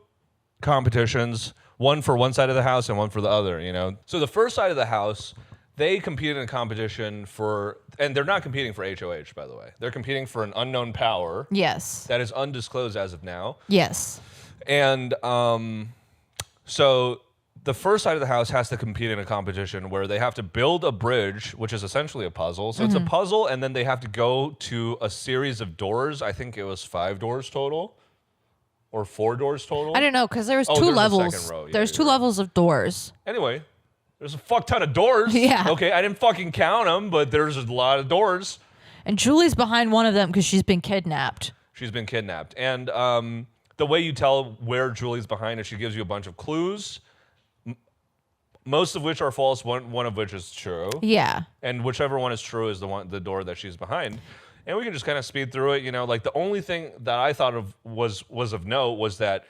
competitions, one for one side of the house and one for the other, you know. So the first side of the house, they compete in a competition and they're not competing for HOH, by the way. They're competing for an unknown power. Yes. That is undisclosed as of now. Yes. And so the first side of the house has to compete in a competition where they have to build a bridge, which is essentially a puzzle. So it's a puzzle, and then they have to go to a series of doors. I think it was 5 doors total. Or 4 doors total? I don't know, because there was 2 there's a levels. second row. Yeah, there's 2 you're right. levels of doors. Anyway, there's a fuck ton of doors. Yeah. Okay, I didn't fucking count them, but there's a lot of doors. And Julie's behind one of them because she's been kidnapped. She's been kidnapped. And the way you tell where Julie's behind is she gives you a bunch of clues, most of which are false, one of which is true. Yeah. And whichever one is true is the door that she's behind. And we can just kind of speed through it. You know, like the only thing that I thought of was of note was that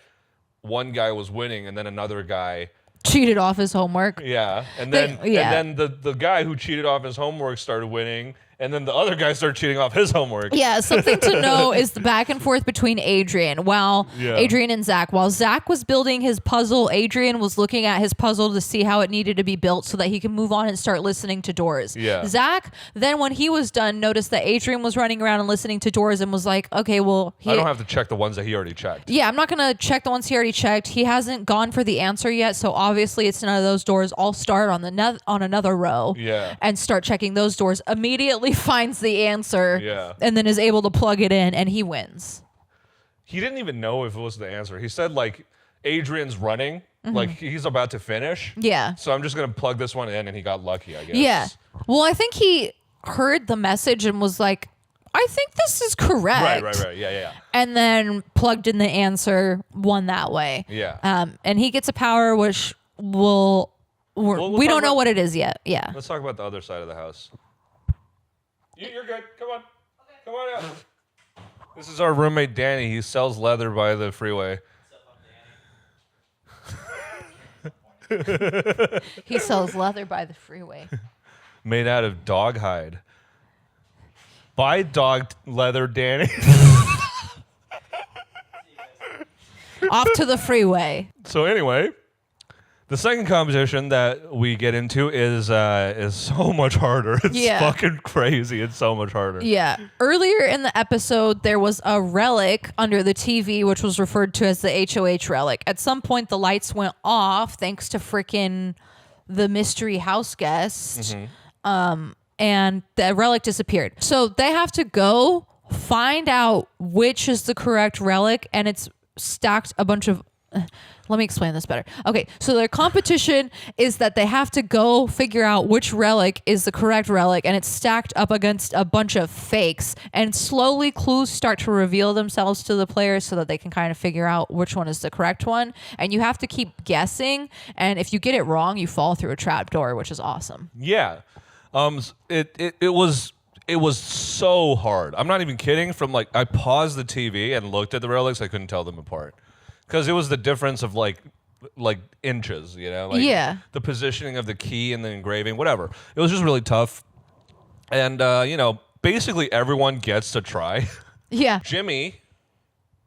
one guy was winning and then another guy cheated off his homework. Yeah. And then the guy who cheated off his homework started winning. And then the other guy started cheating off his homework. Yeah, something to know is the back and forth between Adrian. Adrian and Zach. While Zach was building his puzzle, Adrian was looking at his puzzle to see how it needed to be built so that he can move on and start listening to doors. Yeah. Zach, then when he was done, noticed that Adrian was running around and listening to doors and was like, okay, well... I don't have to check the ones that he already checked. Yeah, I'm not going to check the ones he already checked. He hasn't gone for the answer yet, so obviously it's none of those doors. I'll start on on another row and start checking those doors. Immediately finds the answer and then is able to plug it in, and he wins. He didn't even know if it was the answer. He said, like, Adrian's running, like he's about to finish. Yeah. So I'm just going to plug this one in, and he got lucky, I guess. Yeah. Well, I think he heard the message and was like, I think this is correct. Right. Yeah. And then plugged in the answer, won that way. Yeah. And he gets a power which we don't know what it is yet. Yeah. Let's talk about the other side of the house. You're good. Come on. Come on out. This is our roommate, Danny. He sells leather by the freeway. He sells leather by the freeway. Made out of dog hide. Buy dog leather, Danny. Off to the freeway. So anyway, the second competition that we get into is so much harder. It's fucking crazy. It's so much harder. Yeah. Earlier in the episode, there was a relic under the TV, which was referred to as the HOH relic. At some point, the lights went off thanks to frickin' the mystery house guest. And the relic disappeared. So they have to go find out which is the correct relic, and it's stacked a bunch of... Let me explain this better. Okay, so their competition is that they have to go figure out which relic is the correct relic, and it's stacked up against a bunch of fakes, and slowly clues start to reveal themselves to the players so that they can kind of figure out which one is the correct one, and you have to keep guessing, and if you get it wrong, you fall through a trap door, which is awesome. Yeah. It was so hard. I'm not even kidding. From like, I paused the TV and looked at the relics. I couldn't tell them apart because it was the difference of like inches, you know, like the positioning of the key and the engraving, whatever. It was just really tough. And, basically everyone gets to try. Yeah. Jimmy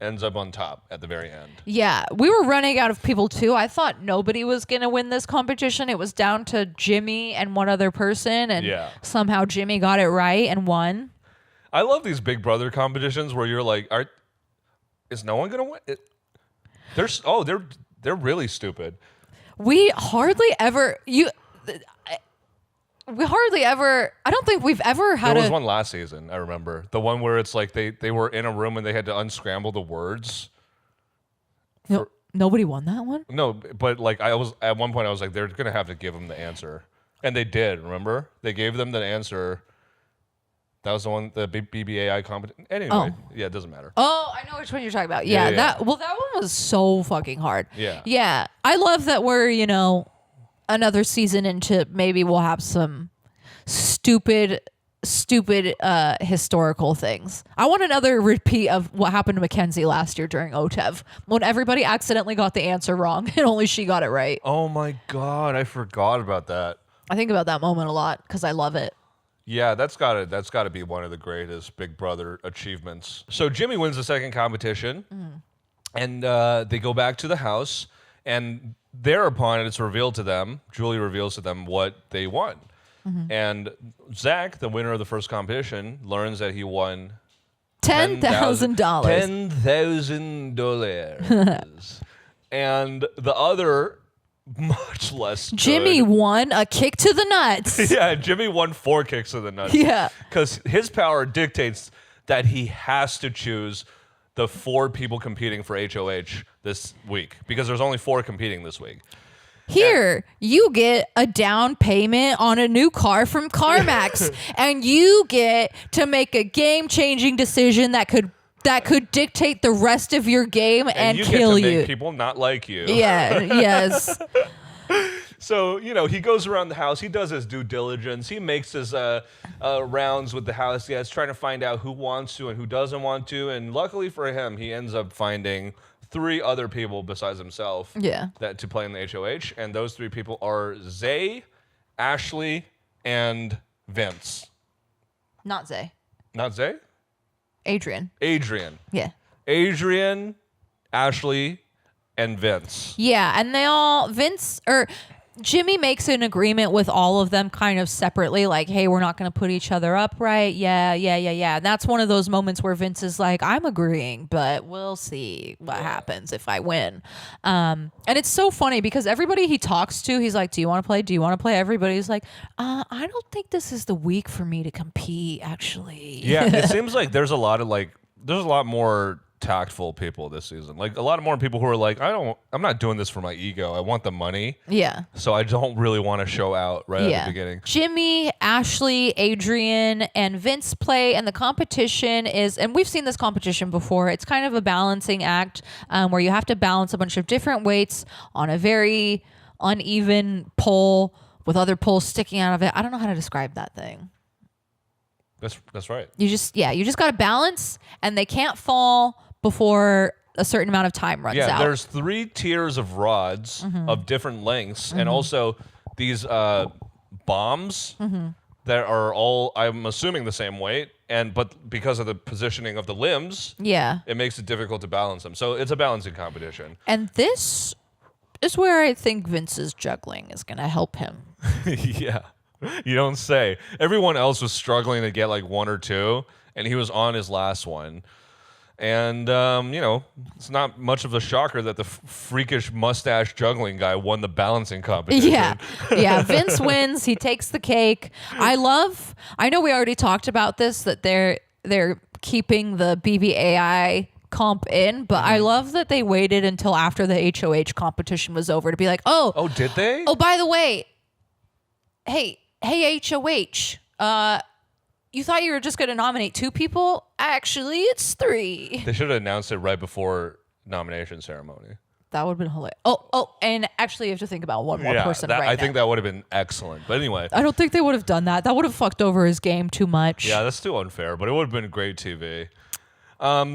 ends up on top at the very end. Yeah, we were running out of people too. I thought nobody was going to win this competition. It was down to Jimmy and one other person, and somehow Jimmy got it right and won. I love these Big Brother competitions where you're like, is no one going to win? They're really stupid. We hardly ever I don't think we've ever had There was one last season, I remember. The one where it's like they were in a room and they had to unscramble the words. Nobody won that one? No, but like at one point I was like, they're going to have to give them the answer. And they did, remember? They gave them the answer. That was the one, the BBAI competition. Anyway, yeah, it doesn't matter. Oh, I know which one you're talking about. Yeah. That one was so fucking hard. Yeah. Yeah. I love that we're, another season into, maybe we'll have some stupid historical things. I want another repeat of what happened to Mackenzie last year during OTEV when everybody accidentally got the answer wrong and only she got it right. Oh my God, I forgot about that. I think about that moment a lot because I love it. Yeah, that's gotta be one of the greatest Big Brother achievements. So Jimmy wins the second competition, and they go back to the house, and thereupon it's revealed to them, Julie reveals to them what they won. And Zach, the winner of the first competition, learns that he won $10,000. $10,000. And the other much less. Jimmy good. won a kick to the nuts. Yeah, Jimmy won 4 kicks to the nuts. Yeah. Because his power dictates that he has to choose the 4 people competing for HOH this week because there's only 4 competing this week. Here, you get a down payment on a new car from CarMax, and you get to make a game-changing decision that could dictate the rest of your game and you kill get to you. make people not like you. Yeah, yes. So, he goes around the house. He does his due diligence. He makes his rounds with the house guests, trying to find out who wants to and who doesn't want to. And luckily for him, he ends up finding 3 other people besides himself that to play in the HOH. And those 3 people are Zay, Ashley, and Vince. Not Zay. Not Zay? Adrian. Yeah. Adrian, Ashley, and Vince. Yeah, and Jimmy makes an agreement with all of them kind of separately, like, hey, we're not going to put each other up, right? Yeah. And that's one of those moments where Vince is like, I'm agreeing, but we'll see what happens if I win. And it's so funny because everybody he talks to, he's like, do you want to play? Do you want to play? Everybody's like, I don't think this is the week for me to compete, actually. Yeah, it seems like there's a lot more tactful people this season. Like a lot more people who are like, I'm not doing this for my ego. I want the money. Yeah. So I don't really want to show out at the beginning. Jimmy, Ashley, Adrian, and Vince play, and the competition is, and we've seen this competition before, it's kind of a balancing act where you have to balance a bunch of different weights on a very uneven pole with other poles sticking out of it. I don't know how to describe that thing. That's right. You just got to balance, and they can't fall before a certain amount of time runs out. Yeah, there's 3 tiers of rods of different lengths, and also these bombs that are all, I'm assuming, the same weight, but because of the positioning of the limbs, it makes it difficult to balance them. So it's a balancing competition. And this is where I think Vince's juggling is going to help him. Yeah. You don't say. Everyone else was struggling to get like 1 or 2, and he was on his last one. And, it's not much of a shocker that the freakish mustache juggling guy won the balancing competition. Yeah. Vince wins. He takes the cake. I know we already talked about this, that they're keeping the BBAI comp in, but I love that they waited until after the HOH competition was over to be like, oh, did they? Oh, by the way, hey, HOH, you thought you were just going to nominate 2 people? Actually, it's 3. They should have announced it right before nomination ceremony. That would have been hilarious. Oh, and actually you have to think about one more person I now. think that would have been excellent. But anyway. I don't think they would have done that. That would have fucked over his game too much. Yeah, that's too unfair, but it would have been great TV.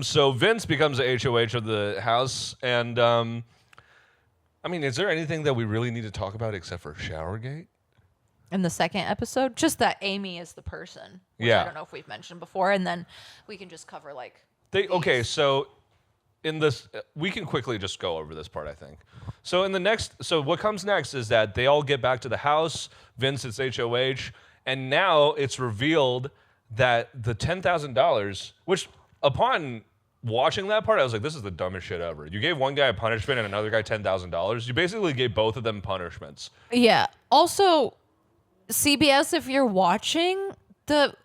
So Vince becomes the HOH of the house, and is there anything that we really need to talk about except for Showergate? In the second episode, just that Amy is the person. Which I don't know if we've mentioned before, and then we can just cover so in this, we can quickly just go over this part, I think. So what comes next is that they all get back to the house. Vince is HOH, and now it's revealed that the $10,000, which upon watching that part, I was like, this is the dumbest shit ever. You gave one guy a punishment and another guy $10,000. You basically gave both of them punishments. Yeah. Also, CBS, if you're watching, the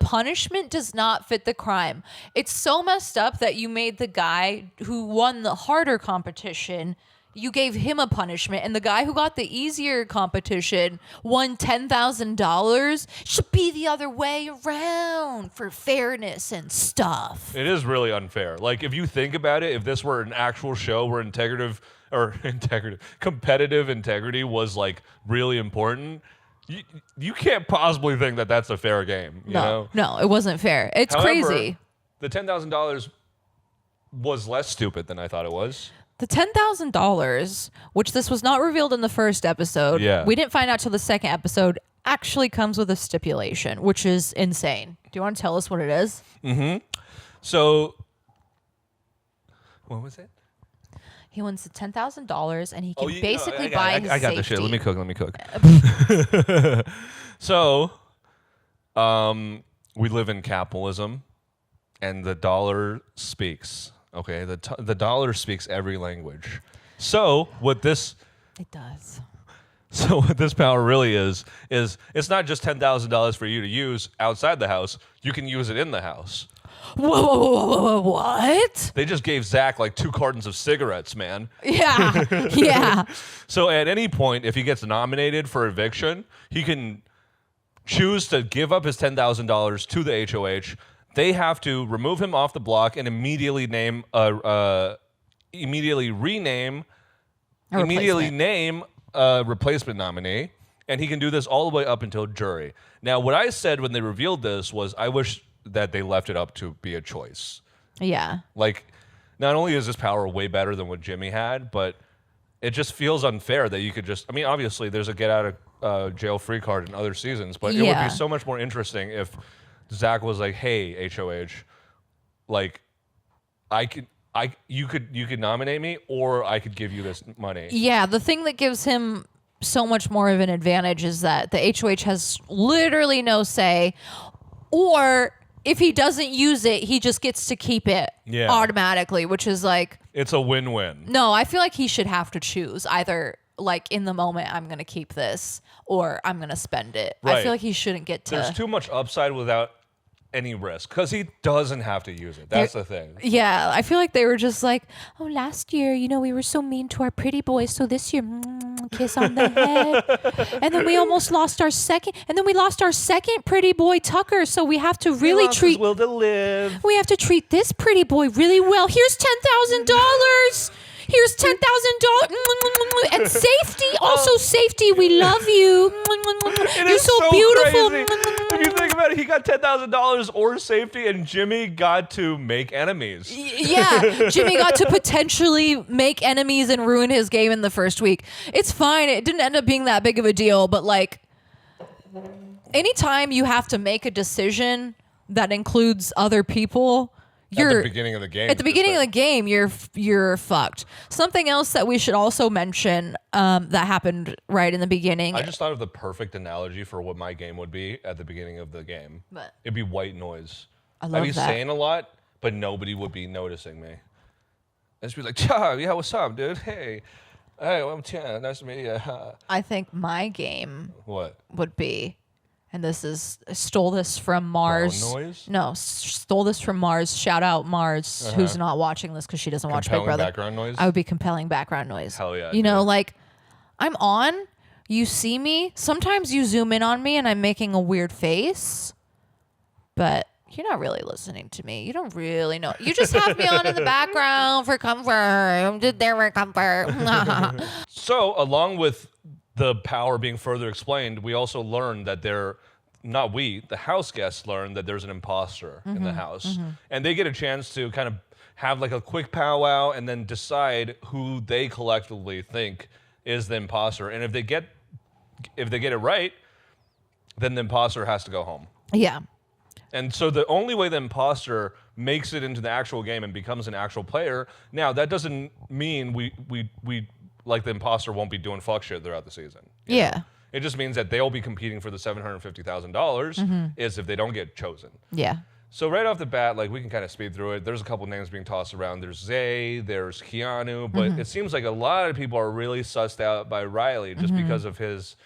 punishment does not fit the crime. It's so messed up that you made the guy who won the harder competition, you gave him a punishment, and the guy who got the easier competition won $10,000. Should be the other way around for fairness and stuff. It is really unfair. Like, if you think about it, if this were an actual show where competitive integrity was like really important, you can't possibly think that that's a fair game. You know? No, it wasn't fair. It's However, crazy. The $10,000 was less stupid than I thought it was. The $10,000, which this was not revealed in the first episode, we didn't find out till the second episode, actually comes with a stipulation, which is insane. Do you want to tell us what it is? Mm-hmm. So, what was it? He wins the $10,000 and he can basically buy his I got safety. this shit. Let me cook. So, we live in capitalism, and the dollar speaks. Okay, the dollar speaks every language. So, what this It does. So what this power really is it's not just $10,000 for you to use outside the house. You can use it in the house. Whoa, what? They just gave Zach like 2 cartons of cigarettes, man. Yeah, yeah. So at any point, if he gets nominated for eviction, he can choose to give up his $10,000 to the HOH. They have to remove him off the block and immediately name a replacement nominee, and he can do this all the way up until jury. Now, what I said when they revealed this was I wish that they left it up to be a choice. Yeah. Like, not only is this power way better than what Jimmy had, but it just feels unfair that you could just, I mean, obviously there's a get out of jail free card in other seasons, but it would be so much more interesting if Zach was like, hey, HOH, like, you could nominate me, or I could give you this money. Yeah, the thing that gives him so much more of an advantage is that the HOH has literally no say, or if he doesn't use it, he just gets to keep it automatically, which is like... It's a win-win. No, I feel like he should have to choose either, like, in the moment, I'm going to keep this, or I'm going to spend it. Right. I feel like he shouldn't get to... There's too much upside without any risk, because he doesn't have to use it. That's the thing. Yeah, I feel like they were just like, oh, last year, we were so mean to our pretty boys, so this year, kiss on the head. And then we almost lost our second, pretty boy, Tucker, so we have to really treat... his will to live. We have to treat this pretty boy really well. Here's $10,000. Here's $10,000 and safety. Also safety. We love you. You're so beautiful. Crazy. If you think about it, he got $10,000 or safety, and Jimmy got to make enemies. Yeah, Jimmy got to potentially make enemies and ruin his game in the first week. It's fine. It didn't end up being that big of a deal, but like, anytime you have to make a decision that includes other people, at the beginning of the game. At the beginning of the game, you're fucked. Something else that we should also mention that happened right in the beginning. I just thought of the perfect analogy for what my game would be at the beginning of the game. What? It'd be white noise. I love I'd be that. saying a lot, but nobody would be noticing me. I'd just be like, yeah, what's up, dude? Hey, I'm Tian. Nice to meet you. I think my game What? would be, and stole this from Mars. Brown noise? No, stole this from Mars. Shout out Mars, who's not watching this because she doesn't watch Big Compelling Brother. background noise? I would be compelling background noise. Hell yeah, You know, dude. like, I'm on, you see me. Sometimes you zoom in on me and I'm making a weird face, but you're not really listening to me. You don't really know. You just have me on in the background for comfort. I'm just there for comfort. So, along with the power being further explained, we also learned that the house guests learned that there's an imposter in the house. And they get a chance to kind of have like a quick powwow and then decide who they collectively think is the imposter. And if they get it right, then the imposter has to go home. Yeah. And so the only way the imposter makes it into the actual game and becomes an actual player, now that doesn't mean we like the imposter won't be doing fuck shit throughout the season. Yeah. It just means that they'll be competing for the $750,000 is if they don't get chosen. Yeah. So right off the bat, like, we can kind of speed through it. There's a couple names being tossed around. There's Zay, there's Keanu, but it seems like a lot of people are really sussed out by Riley just because of his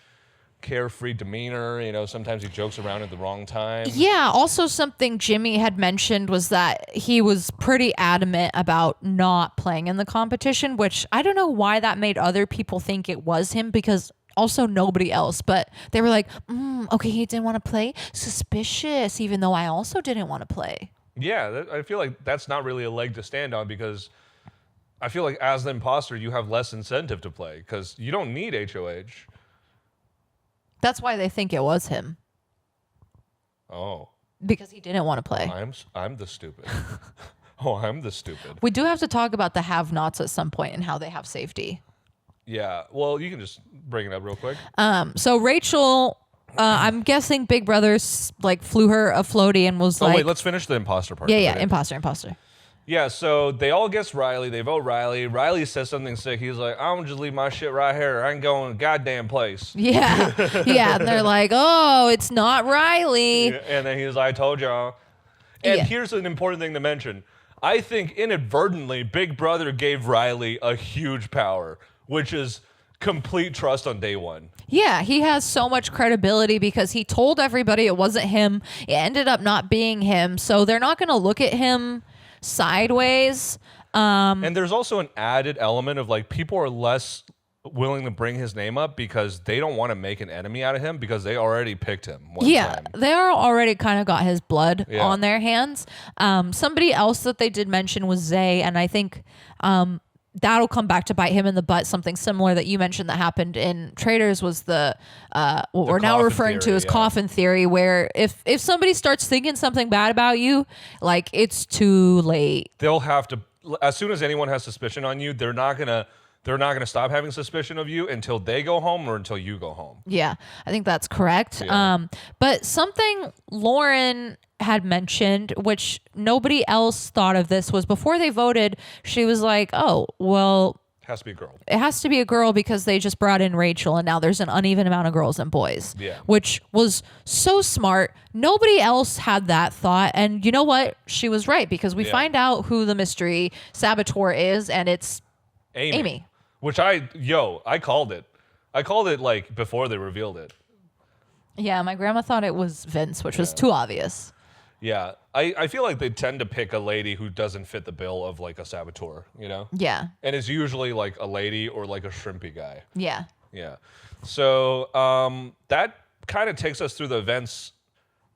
carefree demeanor. Sometimes he jokes around at the wrong time. Yeah. Also, something Jimmy had mentioned was that he was pretty adamant about not playing in the competition, which I don't know why that made other people think it was him, because also nobody else, but they were like, okay, he didn't want to play? Suspicious, even though I also didn't want to play. Yeah, I feel like that's not really a leg to stand on, because I feel like as the imposter, you have less incentive to play because you don't need HOH. That's why they think it was him. Oh. Because he didn't want to play. I'm the stupid. I'm the stupid. We do have to talk about the have-nots at some point and how they have safety. Yeah, well, you can just bring it up real quick. So Rachel, I'm guessing Big Brother flew her a floaty and was like... wait, let's finish the imposter part. Yeah, imposter. Yeah, so they all guess Riley. They vote Riley. Riley says something sick. He's like, I'm going to just leave my shit right here. I ain't going to goddamn place. Yeah. Yeah, and they're like, oh, it's not Riley. Yeah, and then he's like, I told y'all. And here's an important thing to mention. I think inadvertently, Big Brother gave Riley a huge power, which is complete trust on day one. Yeah, he has so much credibility because he told everybody it wasn't him. It ended up not being him. So they're not going to look at him sideways. And there's also an added element of like people are less willing to bring his name up because they don't want to make an enemy out of him because they already picked him one time. They are already kind of got his blood Yeah. on their hands. Somebody else that they did mention was Zay, and I think that'll come back to bite him in the butt. Something similar that you mentioned that happened in Traders was what we're now coffin referring to theory, as yeah. coffin theory, where if somebody starts thinking something bad about you, like it's too late. They'll have to, as soon as anyone has suspicion on you, they're not gonna stop having suspicion of you until they go home or until you go home. Yeah, I think that's correct. Yeah. But something Lauren had mentioned, which nobody else thought of this, was before they voted, she was like, oh, well, Has to be a girl. it has to be a girl because they just brought in Rachel and now there's an uneven amount of girls and boys. Yeah. Which was so smart. Nobody else had that thought. And you know what? She was right because we Yeah. find out who the mystery saboteur is, and it's Amy. Which I called it. I called it like before they revealed it. Yeah, my grandma thought it was Vince, which was too obvious. Yeah. I feel like they tend to pick a lady who doesn't fit the bill of like a saboteur, you know? Yeah. And it's usually like a lady or like a shrimpy guy. Yeah. Yeah. So that kind of takes us through the events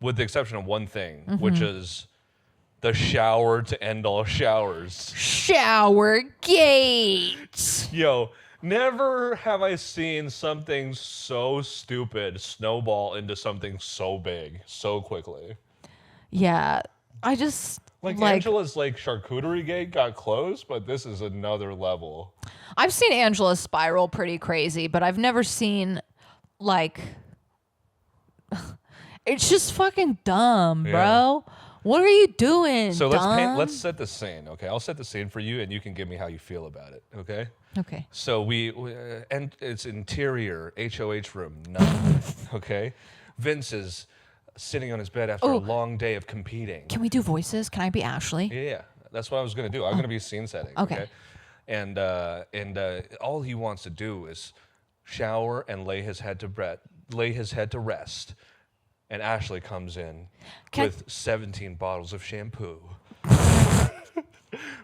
with the exception of one thing, which is the shower to end all showers. Shower gate. Yo, never have I seen something so stupid snowball into something so big so quickly. Yeah. I just Like Angela's like charcuterie gate got closed, but this is another level. I've seen Angela spiral pretty crazy, but I've never seen like it's just fucking dumb, bro. What are you doing? So dumb? let's set the scene, okay? I'll set the scene for you, and you can give me how you feel about it, okay? Okay. So and it's interior HOH room 9, okay? Vince is sitting on his bed after a long day of competing. Can we do voices? Can I be Ashley? Yeah, that's what I was gonna do. I'm gonna be scene setting. Okay. And all he wants to do is shower and lay his head to rest. And Ashley comes in with 17 bottles of shampoo,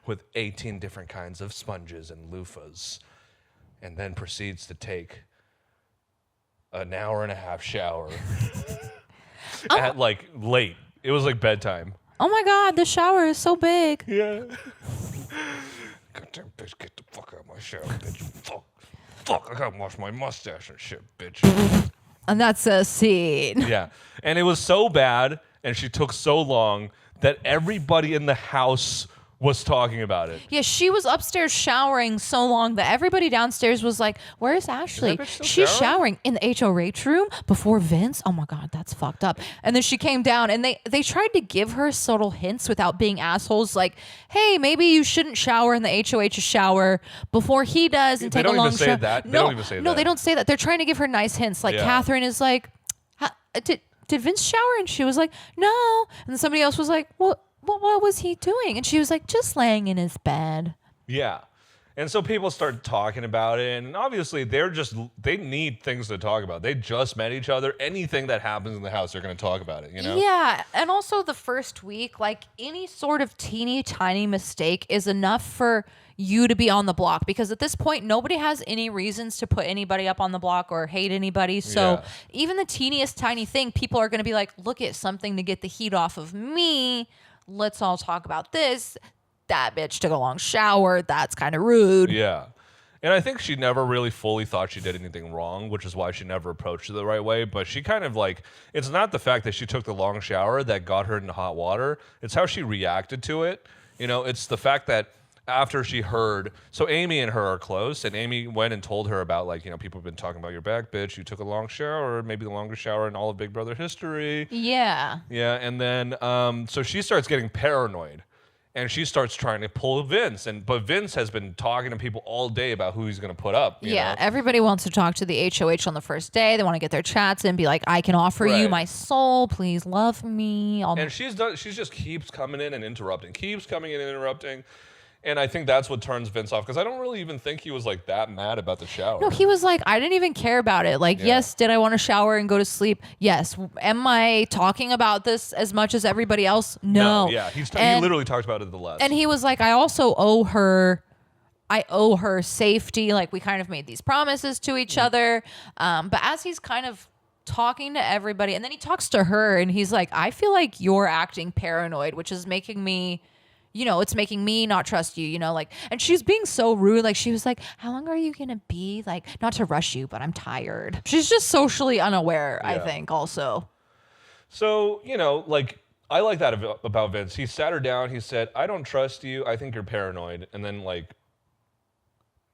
with 18 different kinds of sponges and loofahs, and then proceeds to take an hour and a half shower at like late. It was like bedtime. Oh my god, the shower is so big. Yeah. Goddamn bitch, get the fuck out of my shower, bitch. Fuck, I gotta wash my mustache and shit, bitch. And that's a scene. Yeah. And it was so bad, and she took so long that everybody in the house was talking about it. Yeah, she was upstairs showering so long that everybody downstairs was like, where's Ashley? bitch still She's showering? showering in the HOH room before Vince. Oh my God, that's fucked up. And then she came down and they tried to give her subtle hints without being assholes. Like, hey, maybe you shouldn't shower in the HOH shower before he does and They take don't a long even say shower. that. They No, don't even say no, that. they don't say that. They're trying to give her nice hints. Like Yeah. Catherine is like, did Vince shower? And she was like, no. And somebody else was like, what was he doing? And she was like, just laying in his bed. Yeah. And so people start talking about it, and obviously they need things to talk about. They just met each other. Anything that happens in the house, they're going to talk about it, you know? Yeah. And also the first week, like any sort of teeny tiny mistake is enough for you to be on the block, because at this point, nobody has any reasons to put anybody up on the block or hate anybody. So Yeah. even the teeniest tiny thing, people are going to be like, look at something to get the heat off of me. Let's all talk about this. That bitch took a long shower. That's kind of rude. Yeah. And I think she never really fully thought she did anything wrong, which is why she never approached it the right way. But she kind of like, it's not the fact that she took the long shower that got her into hot water. It's how she reacted to it. You know, it's the fact that after she heard, so Amy and her are close, and Amy went and told her about, like, you know, people have been talking about your back, bitch. You took a long shower, maybe the longest shower in all of Big Brother history. Yeah. Yeah, and then so she starts getting paranoid, and she starts trying to pull Vince, but Vince has been talking to people all day about who he's going to put up. You Yeah, know? everybody wants to talk to the HOH on the first day. They want to get their chats and be like, I can offer you Right. my soul. Please love me. And she just keeps coming in and interrupting, And I think that's what turns Vince off, because I don't really even think he was like that mad about the shower. No, he was like, I didn't even care about it. Like, yes, did I want to shower and go to sleep? Yes. Am I talking about this as much as everybody else? No. Yeah, he literally talked about it the less. And he was like, I also owe her safety. Like, we kind of made these promises to each other. But as he's kind of talking to everybody, and then he talks to her, and he's like, I feel like you're acting paranoid, which is making me... it's making me not trust you, like, and she's being so rude. Like, she was like, how long are you going to be? Like, not to rush you, but I'm tired. She's just socially unaware, I think, also. So, like, I like that about Vince. He sat her down. He said, I don't trust you. I think you're paranoid. And then, like,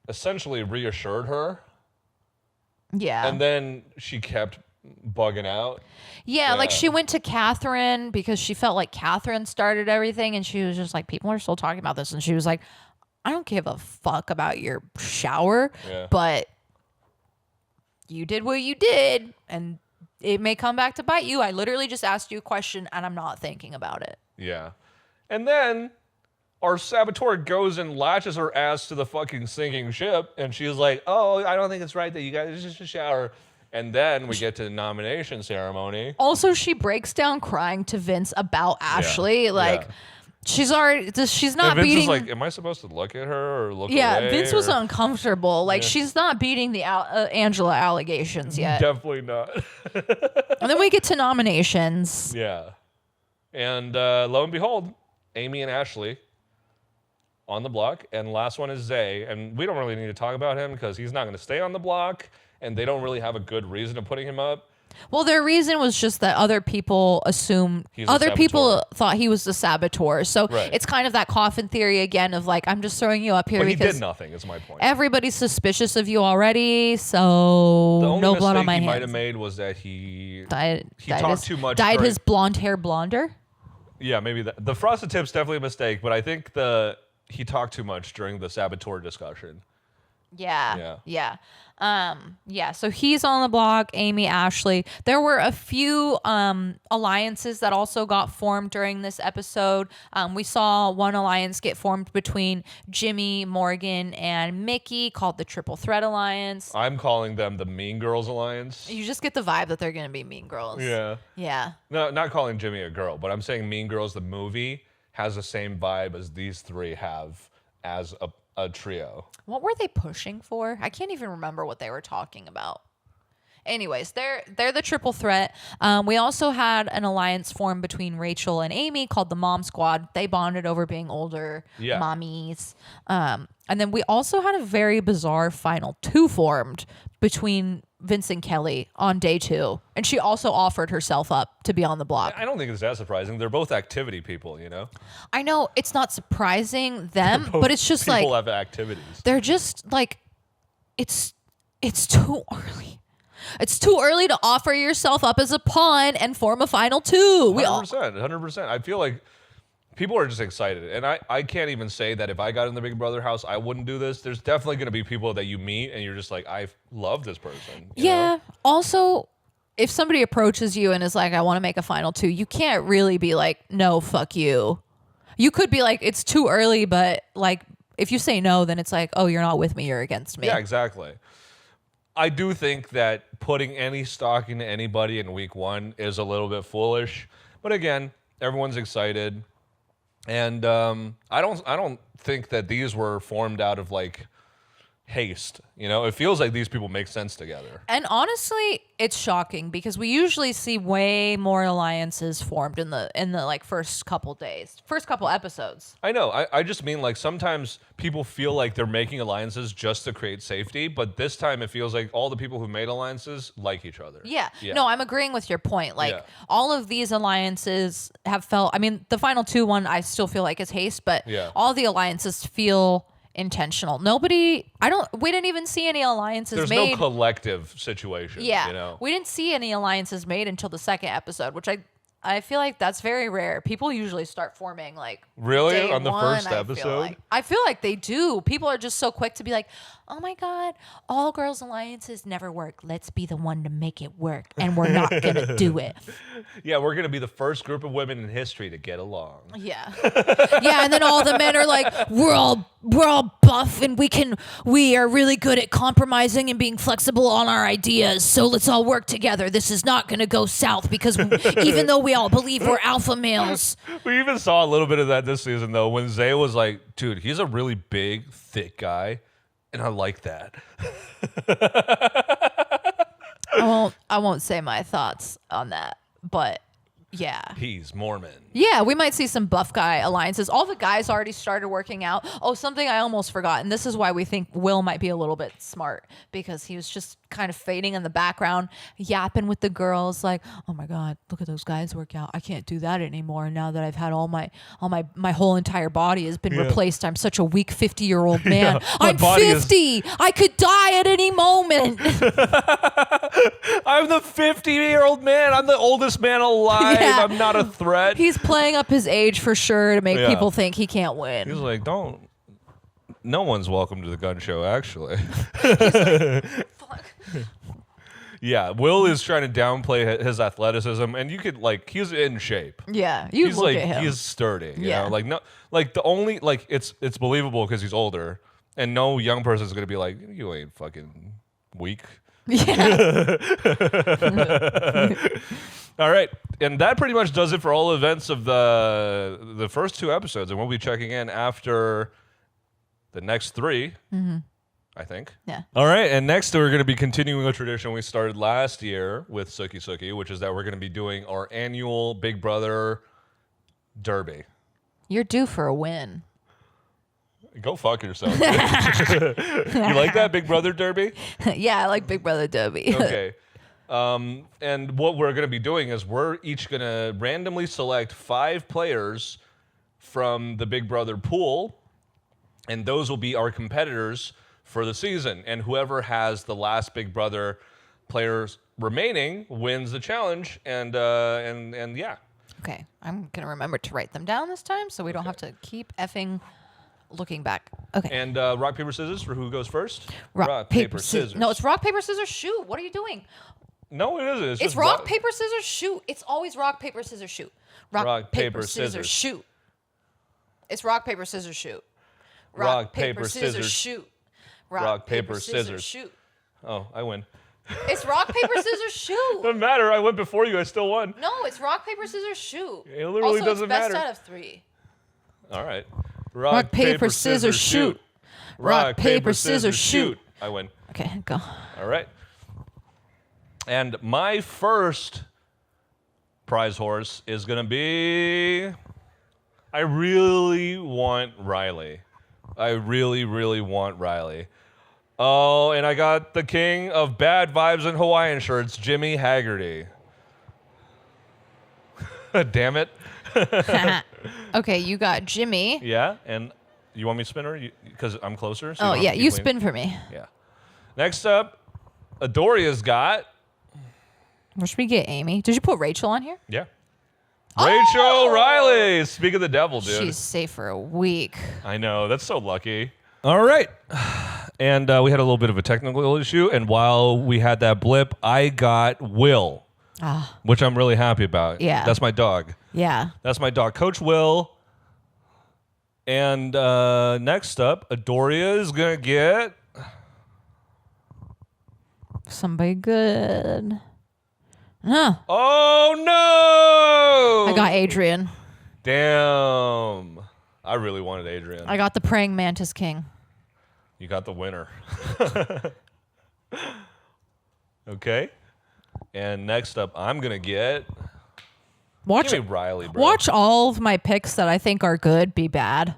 essentially reassured her. Yeah. And then she kept bugging out. Yeah, like she went to Catherine because she felt like Catherine started everything, and she was just like, people are still talking about this, and she was like, I don't give a fuck about your shower, but you did what you did, and it may come back to bite you. I literally just asked you a question, and I'm not thinking about it. Yeah. And then our saboteur goes and latches her ass to the fucking sinking ship, and she's like, oh, I don't think it's right that you guys just shower. And then we get to the nomination ceremony. Also, she breaks down crying to Vince about Ashley. Like, she's not and Vince beating... is like, am I supposed to look at her or look away? Yeah, Vince was uncomfortable. Like, she's not beating the Angela allegations yet. Definitely not. And then we get to nominations. Yeah. And lo and behold, Amy and Ashley on the block. And last one is Zay. And we don't really need to talk about him because he's not going to stay on the block. And they don't really have a good reason of putting him up. Well, their reason was just that other people people thought he was the saboteur. So it's kind of that coffin theory again of like, I'm just throwing you up here because he did nothing, is my point. Everybody's suspicious of you already, so no blood on my hands. The only mistake he might have made was that he talked too much. Dyed his blonde hair blonder? Yeah, maybe that. The frosted tip's definitely a mistake, but I think he talked too much during the saboteur discussion. Yeah. So he's on the block, Amy, Ashley. There were a few alliances that also got formed during this episode. We saw one alliance get formed between Jimmy, Morgan, and Mickey called the Triple Threat Alliance. I'm calling them the Mean Girls Alliance. You just get the vibe that they're going to be mean girls. Yeah. No, not calling Jimmy a girl, but I'm saying Mean Girls, the movie, has the same vibe as these three have as a trio. What were they pushing for? I can't even remember what they were talking about. Anyways, they're the triple threat. We also had an alliance formed between Rachel and Amy called the Mom Squad. They bonded over being older mommies. And then we also had a very bizarre final two formed between Vince and Kelly on day 2. And she also offered herself up to be on the block. I don't think it's that surprising. They're both activity people, I know it's not surprising them, but it's just people have activities. They're just like, it's too early. It's too early to offer yourself up as a pawn and form a final two. 100%. I feel like people are just excited. And I can't even say that if I got in the Big Brother house, I wouldn't do this. There's definitely going to be people that you meet and you're just like, I love this person. You know? Also, if somebody approaches you and is like, I want to make a final two, you can't really be like, no, fuck you. You could be like, it's too early, but like, if you say no, then it's like, oh, you're not with me, you're against me. Yeah, exactly. I do think that putting any stock into anybody in week 1 is a little bit foolish. But again, everyone's excited. And I don't think that these were formed out of like haste. It feels like these people make sense together. And honestly, it's shocking because we usually see way more alliances formed in the like first couple episodes. I know. I just mean like sometimes people feel like they're making alliances just to create safety, but this time it feels like all the people who made alliances like each other. Yeah. No, I'm agreeing with your point. Like all of these alliances have felt, the final 2 one I still feel like is haste, but all the alliances feel intentional. We didn't even see any alliances made. There's no collective situation. Yeah. We didn't see any alliances made until the second episode, which I feel like that's very rare. People usually start forming like Really? day On the one, first episode? I feel like they do. People are just so quick to be like, "Oh my god, all girls alliances never work. Let's be the one to make it work, and we're not gonna do it." Yeah, we're gonna be the first group of women in history to get along. Yeah, yeah, and then all the men are like, "We're all buff, and we are really good at compromising and being flexible on our ideas. So let's all work together. This is not gonna go south because even though we all believe we're alpha males." We even saw a little bit of that this season, though, when Zay was like, dude, he's a really big, thick guy, and I like that. I won't say my thoughts on that, but yeah. He's Mormon. Yeah, we might see some buff guy alliances. All the guys already started working out. Oh, something I almost forgot, and this is why we think Will might be a little bit smart, because he was just kind of fading in the background, yapping with the girls, like, "Oh my god, look at those guys work out. I can't do that anymore now that I've had my whole entire body has been replaced. I'm such a weak 50-year-old man. I'm 50. I could die at any moment." I'm the 50-year-old man. I'm the oldest man alive. Yeah. I'm not a threat. He's playing up his age for sure to make people think he can't win. He's like, no one's welcome to the gun show, actually. Fuck. Yeah, Will is trying to downplay his athleticism, and you could, like, he's in shape. Yeah, you He's look like, at him. he's sturdy. You Yeah. know? Like, no, like the only, like, it's believable because he's older, and no young person's gonna be like, you ain't fucking weak. Yeah. All right, and that pretty much does it for all events of the first 2 episodes, and we'll be checking in after the next 3, I think. Yeah. All right, and next we're going to be continuing a tradition we started last year with Sooki Sooki, which is that we're going to be doing our annual Big Brother Derby. You're due for a win. Go fuck yourself. You like that, Big Brother Derby? Yeah, I like Big Brother Derby. Okay. And what we're going to be doing is we're each going to randomly select 5 players from the Big Brother pool, and those will be our competitors for the season. And whoever has the last Big Brother players remaining wins the challenge. And yeah. Okay, I'm going to remember to write them down this time so we don't have to keep effing looking back. Okay. And rock, paper, scissors for who goes first? Rock, paper, scissors. No, it's rock, paper, scissors, shoot. What are you doing? No, it isn't. It's just rock, paper, scissors, shoot. It's always rock, paper, scissors, shoot. Rock, paper, scissors. Shoot. It's rock, paper, scissors, shoot. Rock, paper, scissors, shoot. Rock, paper, scissors. Shoot. Oh, I win. It's rock, paper, scissors, shoot. Doesn't matter. I went before you. I still won. No, it's rock, paper, scissors, shoot. It literally also, doesn't it's best matter. out of 3. All right. Rock, paper, scissors, shoot. Rock, paper, scissors, shoot. I win. Okay, go. All right. And my first prize horse is going to be... I really want Riley. I really, really want Riley. Oh, and I got the king of bad vibes and Hawaiian shirts, Jimmy Haggerty. Damn it. Okay, you got Jimmy. Yeah, and you want me to spin her? Because I'm closer? So Oh, don't yeah, have to you keep leaning? spin for me. Yeah. Next up, Adoria's got... Where should we get Amy? Did you put Rachel on here? Yeah. Oh! Rachel Riley. Speak of the devil, dude. She's safe for a week. I know. That's so lucky. All right. And we had a little bit of a technical issue. And while we had that blip, I got Will, which I'm really happy about. Yeah. That's my dog. Yeah. That's my dog, Coach Will. And next up, Adoria is going to get... Somebody good. Huh. Oh, no! I got Adrian. Damn. I really wanted Adrian. I got the praying mantis king. You got the winner. Okay. And next up, I'm going to get... Watch Give me Riley, bro. Watch all of my picks that I think are good be bad.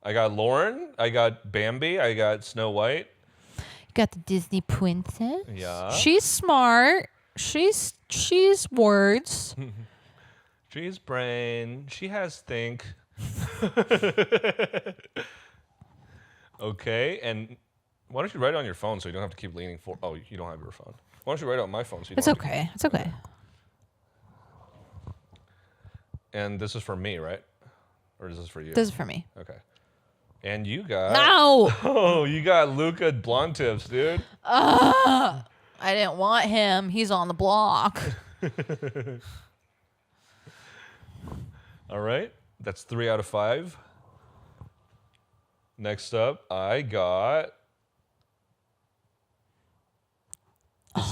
I got Lauren. I got Bambi. I got Snow White. You got the Disney princess. Yeah. She's smart. She's words. She's brain. She has think. Okay. And why don't you write it on your phone so you don't have to keep leaning forward? Oh, you don't have your phone. Why don't you write it on my phone so you It's don't have okay. It's okay. And this is for me, right? Or is this for you? This is for me. Okay. And you got... No! Oh, you got Luka Blonde Tips, dude. I didn't want him. He's on the block. All right. That's 3 out of 5. Next up, I got...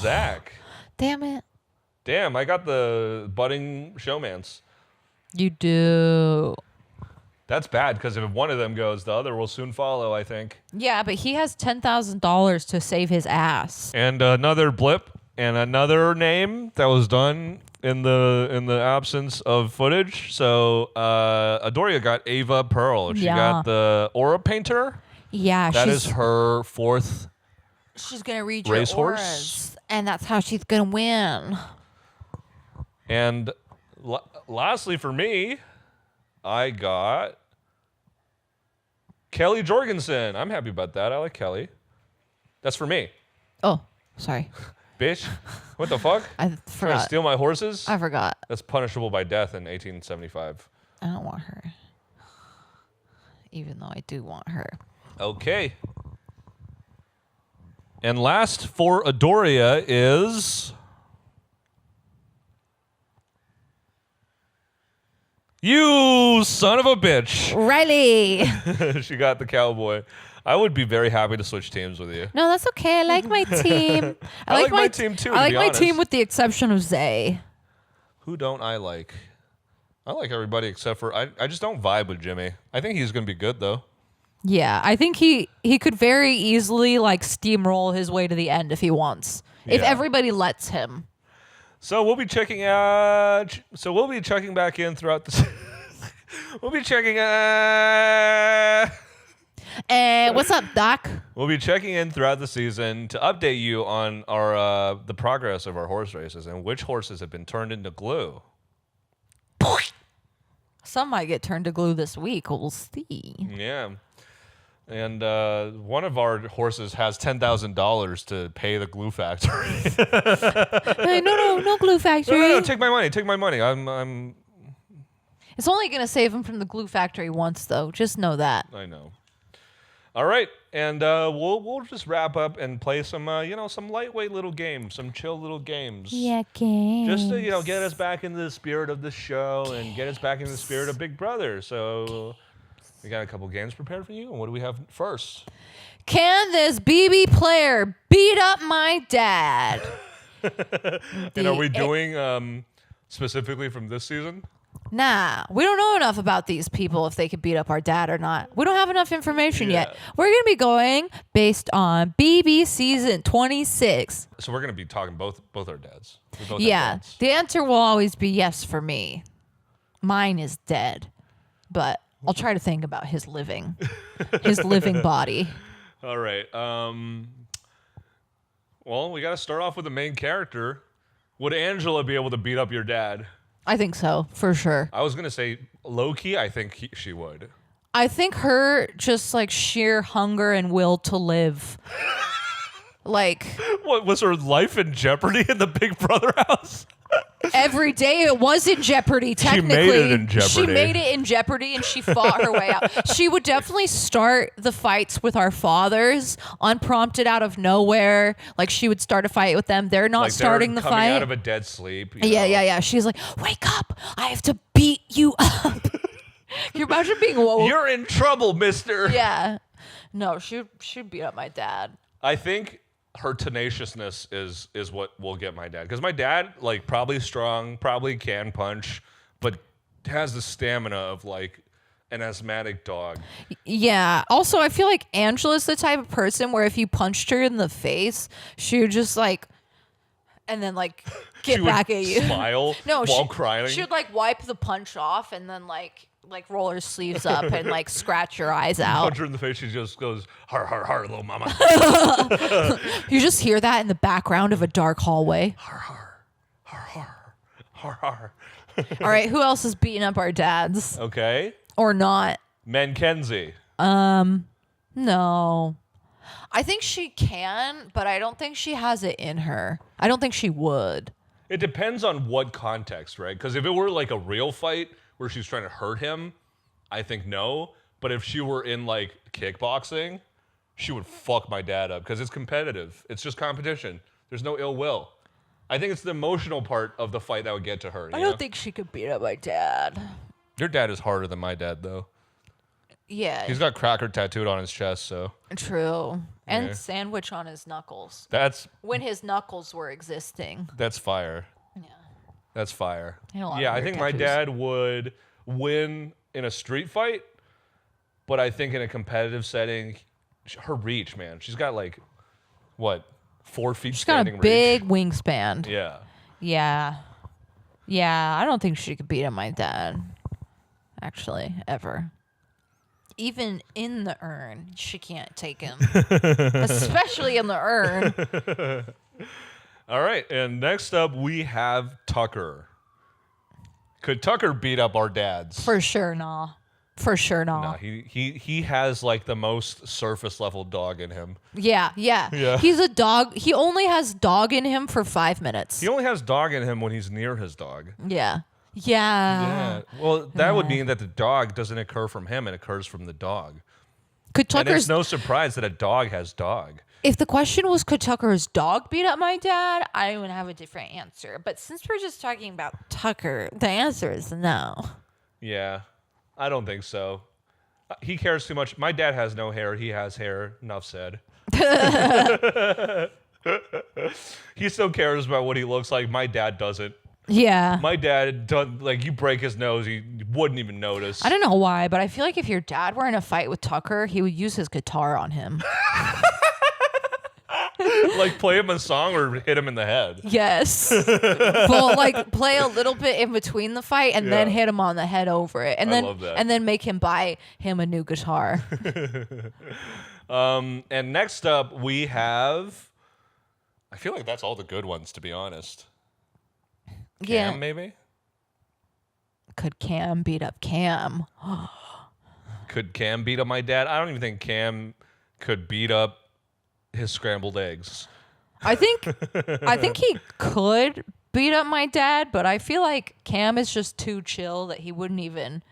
Zach. Damn it. Damn, I got the budding showmance. You do. That's bad, because if one of them goes, the other will soon follow, I think. Yeah, but he has $10,000 to save his ass. And another blip and another name that was done in the absence of footage. So Adouria got Ava Pearl. She got the Aura Painter. Yeah, That is her 4th she's gonna read racehorse. your auras, and that's how she's gonna win. And lastly for me, I got Kelly Jorgensen. I'm happy about that. I like Kelly. That's for me. Oh, sorry. Bitch. What the fuck? I Trying to forgot. steal my horses? I forgot. That's punishable by death in 1875. I don't want her. Even though I do want her. Okay. And last for Adouria is... You son of a bitch. Riley! She got the cowboy. I would be very happy to switch teams with you. No, that's okay. I like my team. I like my team too, to I like be my honest. team with the exception of Zay. Who don't I like? I like everybody except for... I just don't vibe with Jimmy. I think he's going to be good, though. Yeah, I think he could very easily like steamroll his way to the end if he wants. If Yeah. everybody lets him. So we'll be checking we'll be checking back in throughout the... we'll be checking... What's up, Doc? We'll be checking in throughout the season to update you on our the progress of our horse races and which horses have been turned into glue. Some might get turned to glue this week. We'll see. Yeah. And one of our horses has $10,000 to pay the glue factory. Hey, no glue factory. No, take my money. Take my money. I'm. It's only gonna save him from the glue factory once, though. Just know that. I know. All right, and we'll just wrap up and play some some lightweight little games, some chill little games. Yeah, games. Just to get us back into the spirit of the show and get us back into the spirit of Big Brother. So we got a couple games prepared for you, and what do we have first? Can this BB player beat up my dad? And are we doing specifically from this season? Nah, we don't know enough about these people if they could beat up our dad or not. We don't have enough information yet. We're going to be going based on BB season 26. So we're gonna be talking both our dads. We both have Yeah, dads. the answer will always be yes for me. Mine is dead, but I'll try to think about his living body. All right. Well, we got to start off with the main character. Would Angela be able to beat up your dad? I think so, for sure. I was gonna say low-key, I think she would. I think her just like sheer hunger and will to live. Like, What was her life in jeopardy in the Big Brother house? every day it was in jeopardy, technically. She made it in jeopardy. She made it in jeopardy and she fought her way out. She would definitely start the fights with our fathers, unprompted out of nowhere. Like, she would start a fight with them. They're not Like starting they're the coming fight. out of a dead sleep. Yeah. She's like, wake up. I have to beat you up. Can you imagine being woke? You're in trouble, mister. Yeah. No, she'd beat up my dad. I think her tenaciousness is what will get my dad. Because my dad, like, probably strong, probably can punch, but has the stamina of, like, an asthmatic dog. Yeah. Also, I feel like Angela's the type of person where if you punched her in the face, she would just, like, and then, like, get She would back at you. smile No, while crying. She would, like, wipe the punch off and then, like roll her sleeves up and, like, scratch your eyes out. Punch her in the face, she just goes, har, har, har, little mama. You just hear that in the background of a dark hallway. Har, har, har, har, har. All right, who else is beating up our dads? Okay. Or not? Kenzie. No. I think she can, but I don't think she has it in her. I don't think she would. It depends on what context, right? Because if it were like a real fight where she's trying to hurt him, I think no. But if she were in like kickboxing, she would fuck my dad up because it's competitive. It's just competition. There's no ill will. I think it's the emotional part of the fight that would get to her. I don't think she could beat up my dad. Your dad is harder than my dad, though. Yeah. He's got cracker tattooed on his chest, so. True. And sandwich on his knuckles. That's. When his knuckles were existing. That's fire. Yeah. That's fire. I think my dad would win in a street fight, but I think in a competitive setting, her reach, man. She's got like, what, 4 feet standing reach? She's got a big wingspan. Yeah. Yeah. Yeah, I don't think she could beat up my dad. Actually, ever. Even in the urn, she can't take him. Especially in the urn. All right, and next up we have Tucker. Could Tucker beat up our dads? For sure, nah. For sure, nah. No, he has like the most surface level dog in him. Yeah. He's a dog. He only has dog in him for 5 minutes. He only has dog in him when he's near his dog. Yeah. Well, that would mean that the dog doesn't occur from him; it occurs from the dog. And it's no surprise that a dog has dog. If the question was, could Tucker's dog beat up my dad, I would have a different answer. But since we're just talking about Tucker, the answer is no. Yeah, I don't think so. He cares too much. My dad has no hair. He has hair. Enough said. He still cares about what he looks like. My dad doesn't. Yeah. My dad, like, you break his nose, he wouldn't even notice. I don't know why, but I feel like if your dad were in a fight with Tucker, he would use his guitar on him. Like, play him a song or hit him in the head. Yes. But like, play a little bit in between the fight and then hit him on the head over it. And I love that. And then make him buy him a new guitar. And next up, we have... I feel like that's all the good ones, to be honest. Cam, maybe? Could Cam beat up Cam? Could Cam beat up my dad? I don't even think Cam could beat up his scrambled eggs. I think he could beat up my dad, but I feel like Cam is just too chill that he wouldn't even...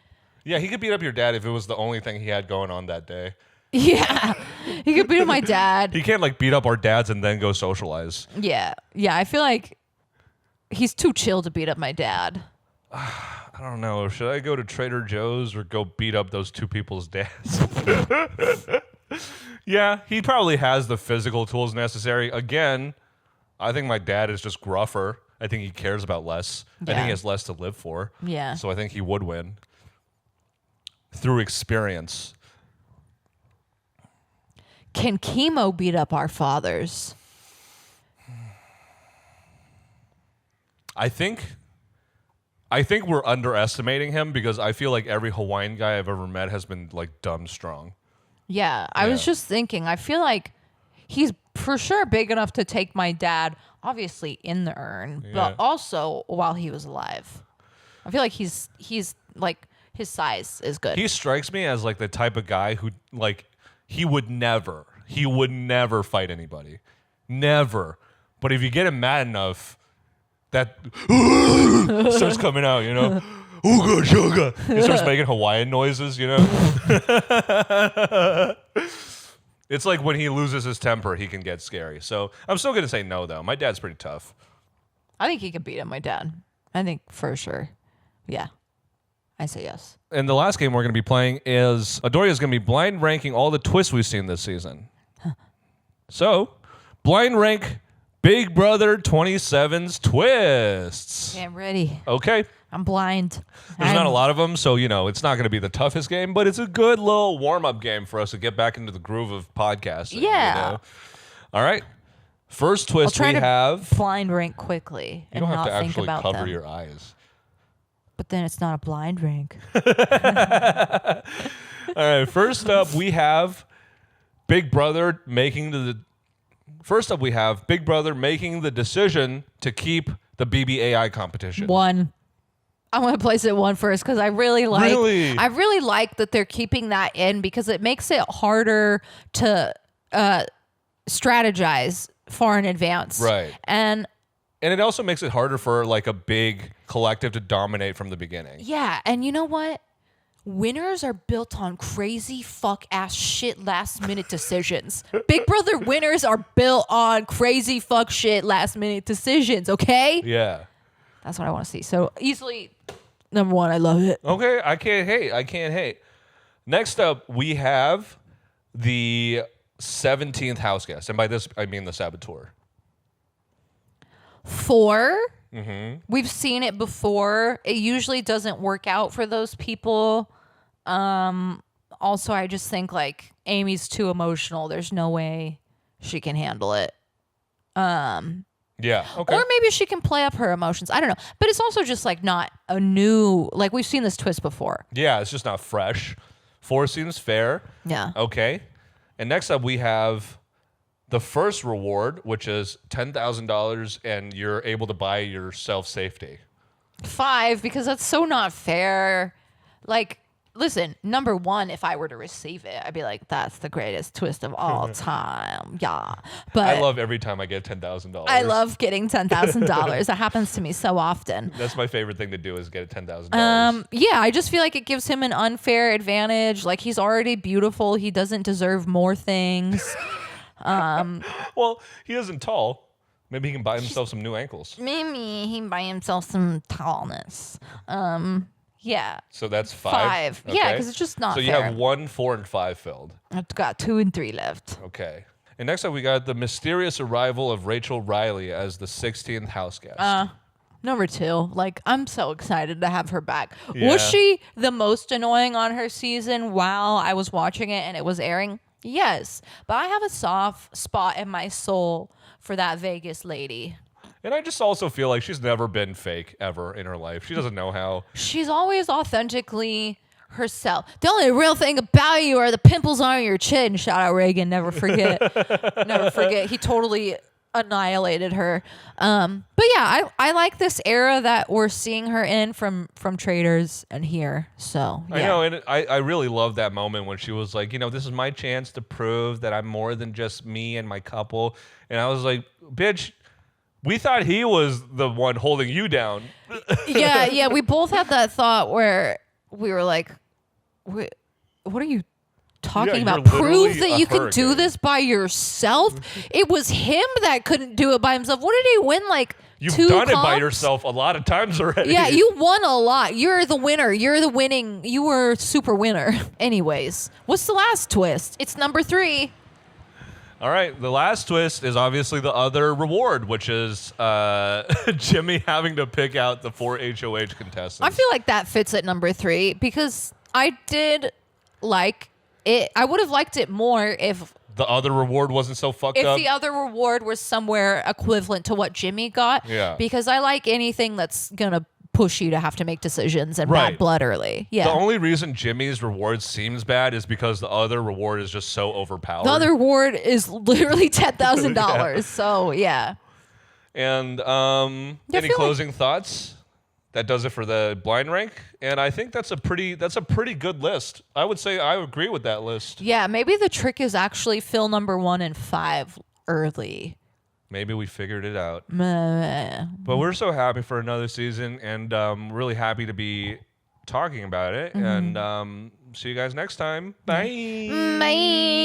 Yeah, he could beat up your dad if it was the only thing he had going on that day. Yeah, he could beat up my dad. He can't, like, beat up our dads and then go socialize. Yeah, I feel like he's too chill to beat up my dad. I don't know. Should I go to Trader Joe's or go beat up those two people's dads? Yeah, he probably has the physical tools necessary. Again, I think my dad is just gruffer. I think he cares about less. I think he has less to live for. Yeah. So I think he would win. Through experience. Can Chemo beat up our fathers? I think we're underestimating him because I feel like every Hawaiian guy I've ever met has been like dumb strong. Yeah, I was just thinking. I feel like he's for sure big enough to take my dad, obviously in the urn, but also while he was alive. I feel like he's like his size is good. He strikes me as like the type of guy who like he would never fight anybody. Never. But if you get him mad enough, that starts coming out, you know? Ooga shuga. He starts making Hawaiian noises, you know? It's like when he loses his temper, he can get scary. So I'm still going to say no, though. My dad's pretty tough. I think he could beat up my dad. I think for sure. Yeah. I say yes. And the last game we're going to be playing is Adouria is going to be blind ranking all the twists we've seen this season. So, blind rank Big Brother 27's twists. Yeah, I'm ready. Okay. I'm blind. There's not a lot of them, so, you know, it's not going to be the toughest game, but it's a good little warm-up game for us to get back into the groove of podcasting. Yeah. You know? All right. First twist we have... blind rank quickly and not think about them. You don't have to actually cover your eyes. But then it's not a blind rank. All right. First up, we have Big Brother making the decision to keep the BBAI competition. 1. I'm going to place it 1 first because I really like that they're keeping that in because it makes it harder to strategize far in advance. Right. And And it also makes it harder for like a big collective to dominate from the beginning. Yeah, and you know what? Winners are built on crazy fuck ass shit last minute decisions. Big Brother winners are built on crazy fuck shit last minute decisions, okay? Yeah. That's what I want to see. So easily number 1, I love it. Okay, I can't hate. Next up, we have the 17th house guest. And by this, I mean the saboteur. 4. We've seen it before. It usually doesn't work out for those people. Also, I just think like Amy's too emotional. There's no way she can handle it. Yeah. Okay. Or maybe she can play up her emotions. I don't know. But it's also just like not a new, like we've seen this twist before. Yeah, it's just not fresh. 4 seems fair. Yeah. Okay. And next up, we have the first reward, which is $10,000, and you're able to buy yourself safety. 5, because that's so not fair. Like, listen, number 1, if I were to receive it, I'd be like, that's the greatest twist of all time. Yeah. But I love every time I get $10,000. I love getting $10,000. That happens to me so often. That's my favorite thing to do is get $10,000. Yeah, I just feel like it gives him an unfair advantage. Like, he's already beautiful. He doesn't deserve more things. Well, he isn't tall. Maybe he can buy himself some new ankles. Maybe he can buy himself some tallness. Yeah. So that's 5. Yeah, because it's just not So you fair. have 1, 4, and 5 filled. I've got 2 and 3 left. Okay. And next up, we got the mysterious arrival of Rachel Riley as the 16th house guest. Number 2. Like, I'm so excited to have her back. Yeah. Was she the most annoying on her season while I was watching it and it was airing? Yes. But I have a soft spot in my soul for that Vegas lady. And I just also feel like she's never been fake ever in her life. She doesn't know how. She's always authentically herself. The only real thing about you are the pimples on your chin. Shout out Reagan. Never forget. Never forget. He totally annihilated her. But yeah, I like this era that we're seeing her in from Traders and here. So yeah. I know, and I really love that moment when she was like, this is my chance to prove that I'm more than just me and my couple. And I was like, bitch, we thought he was the one holding you down. Yeah. We both had that thought where we were like, what are you talking about? you're Prove literally that a you can do hurricane. this by yourself? It was him that couldn't do it by himself. What did he win? Like You've 2 done it by comps? yourself a lot of times already. Yeah, you won a lot. You're the winner. You're the winning. You were super winner. Anyways, what's the last twist? It's number 3. All right, the last twist is obviously the other reward, which is Jimmy having to pick out the 4 HOH contestants. I feel like that fits at number 3 because I did like it. I would have liked it more if the other reward wasn't so fucked up. the other reward was somewhere equivalent to what Jimmy got. Yeah. Because I like anything that's gonna push you to have to make decisions and Right. bad blood early. Yeah. The only reason Jimmy's reward seems bad is because the other reward is just so overpowered. The other reward is literally $10,000. So yeah. And I any feel like- closing thoughts? That does it for the blind rank, and I think that's a pretty good list. I would say I agree with that list. Yeah, maybe the trick is actually fill number 1 and 5 early. Maybe we figured it out. Meh. But we're so happy for another season, and really happy to be talking about it. And see you guys next time. Bye. Bye.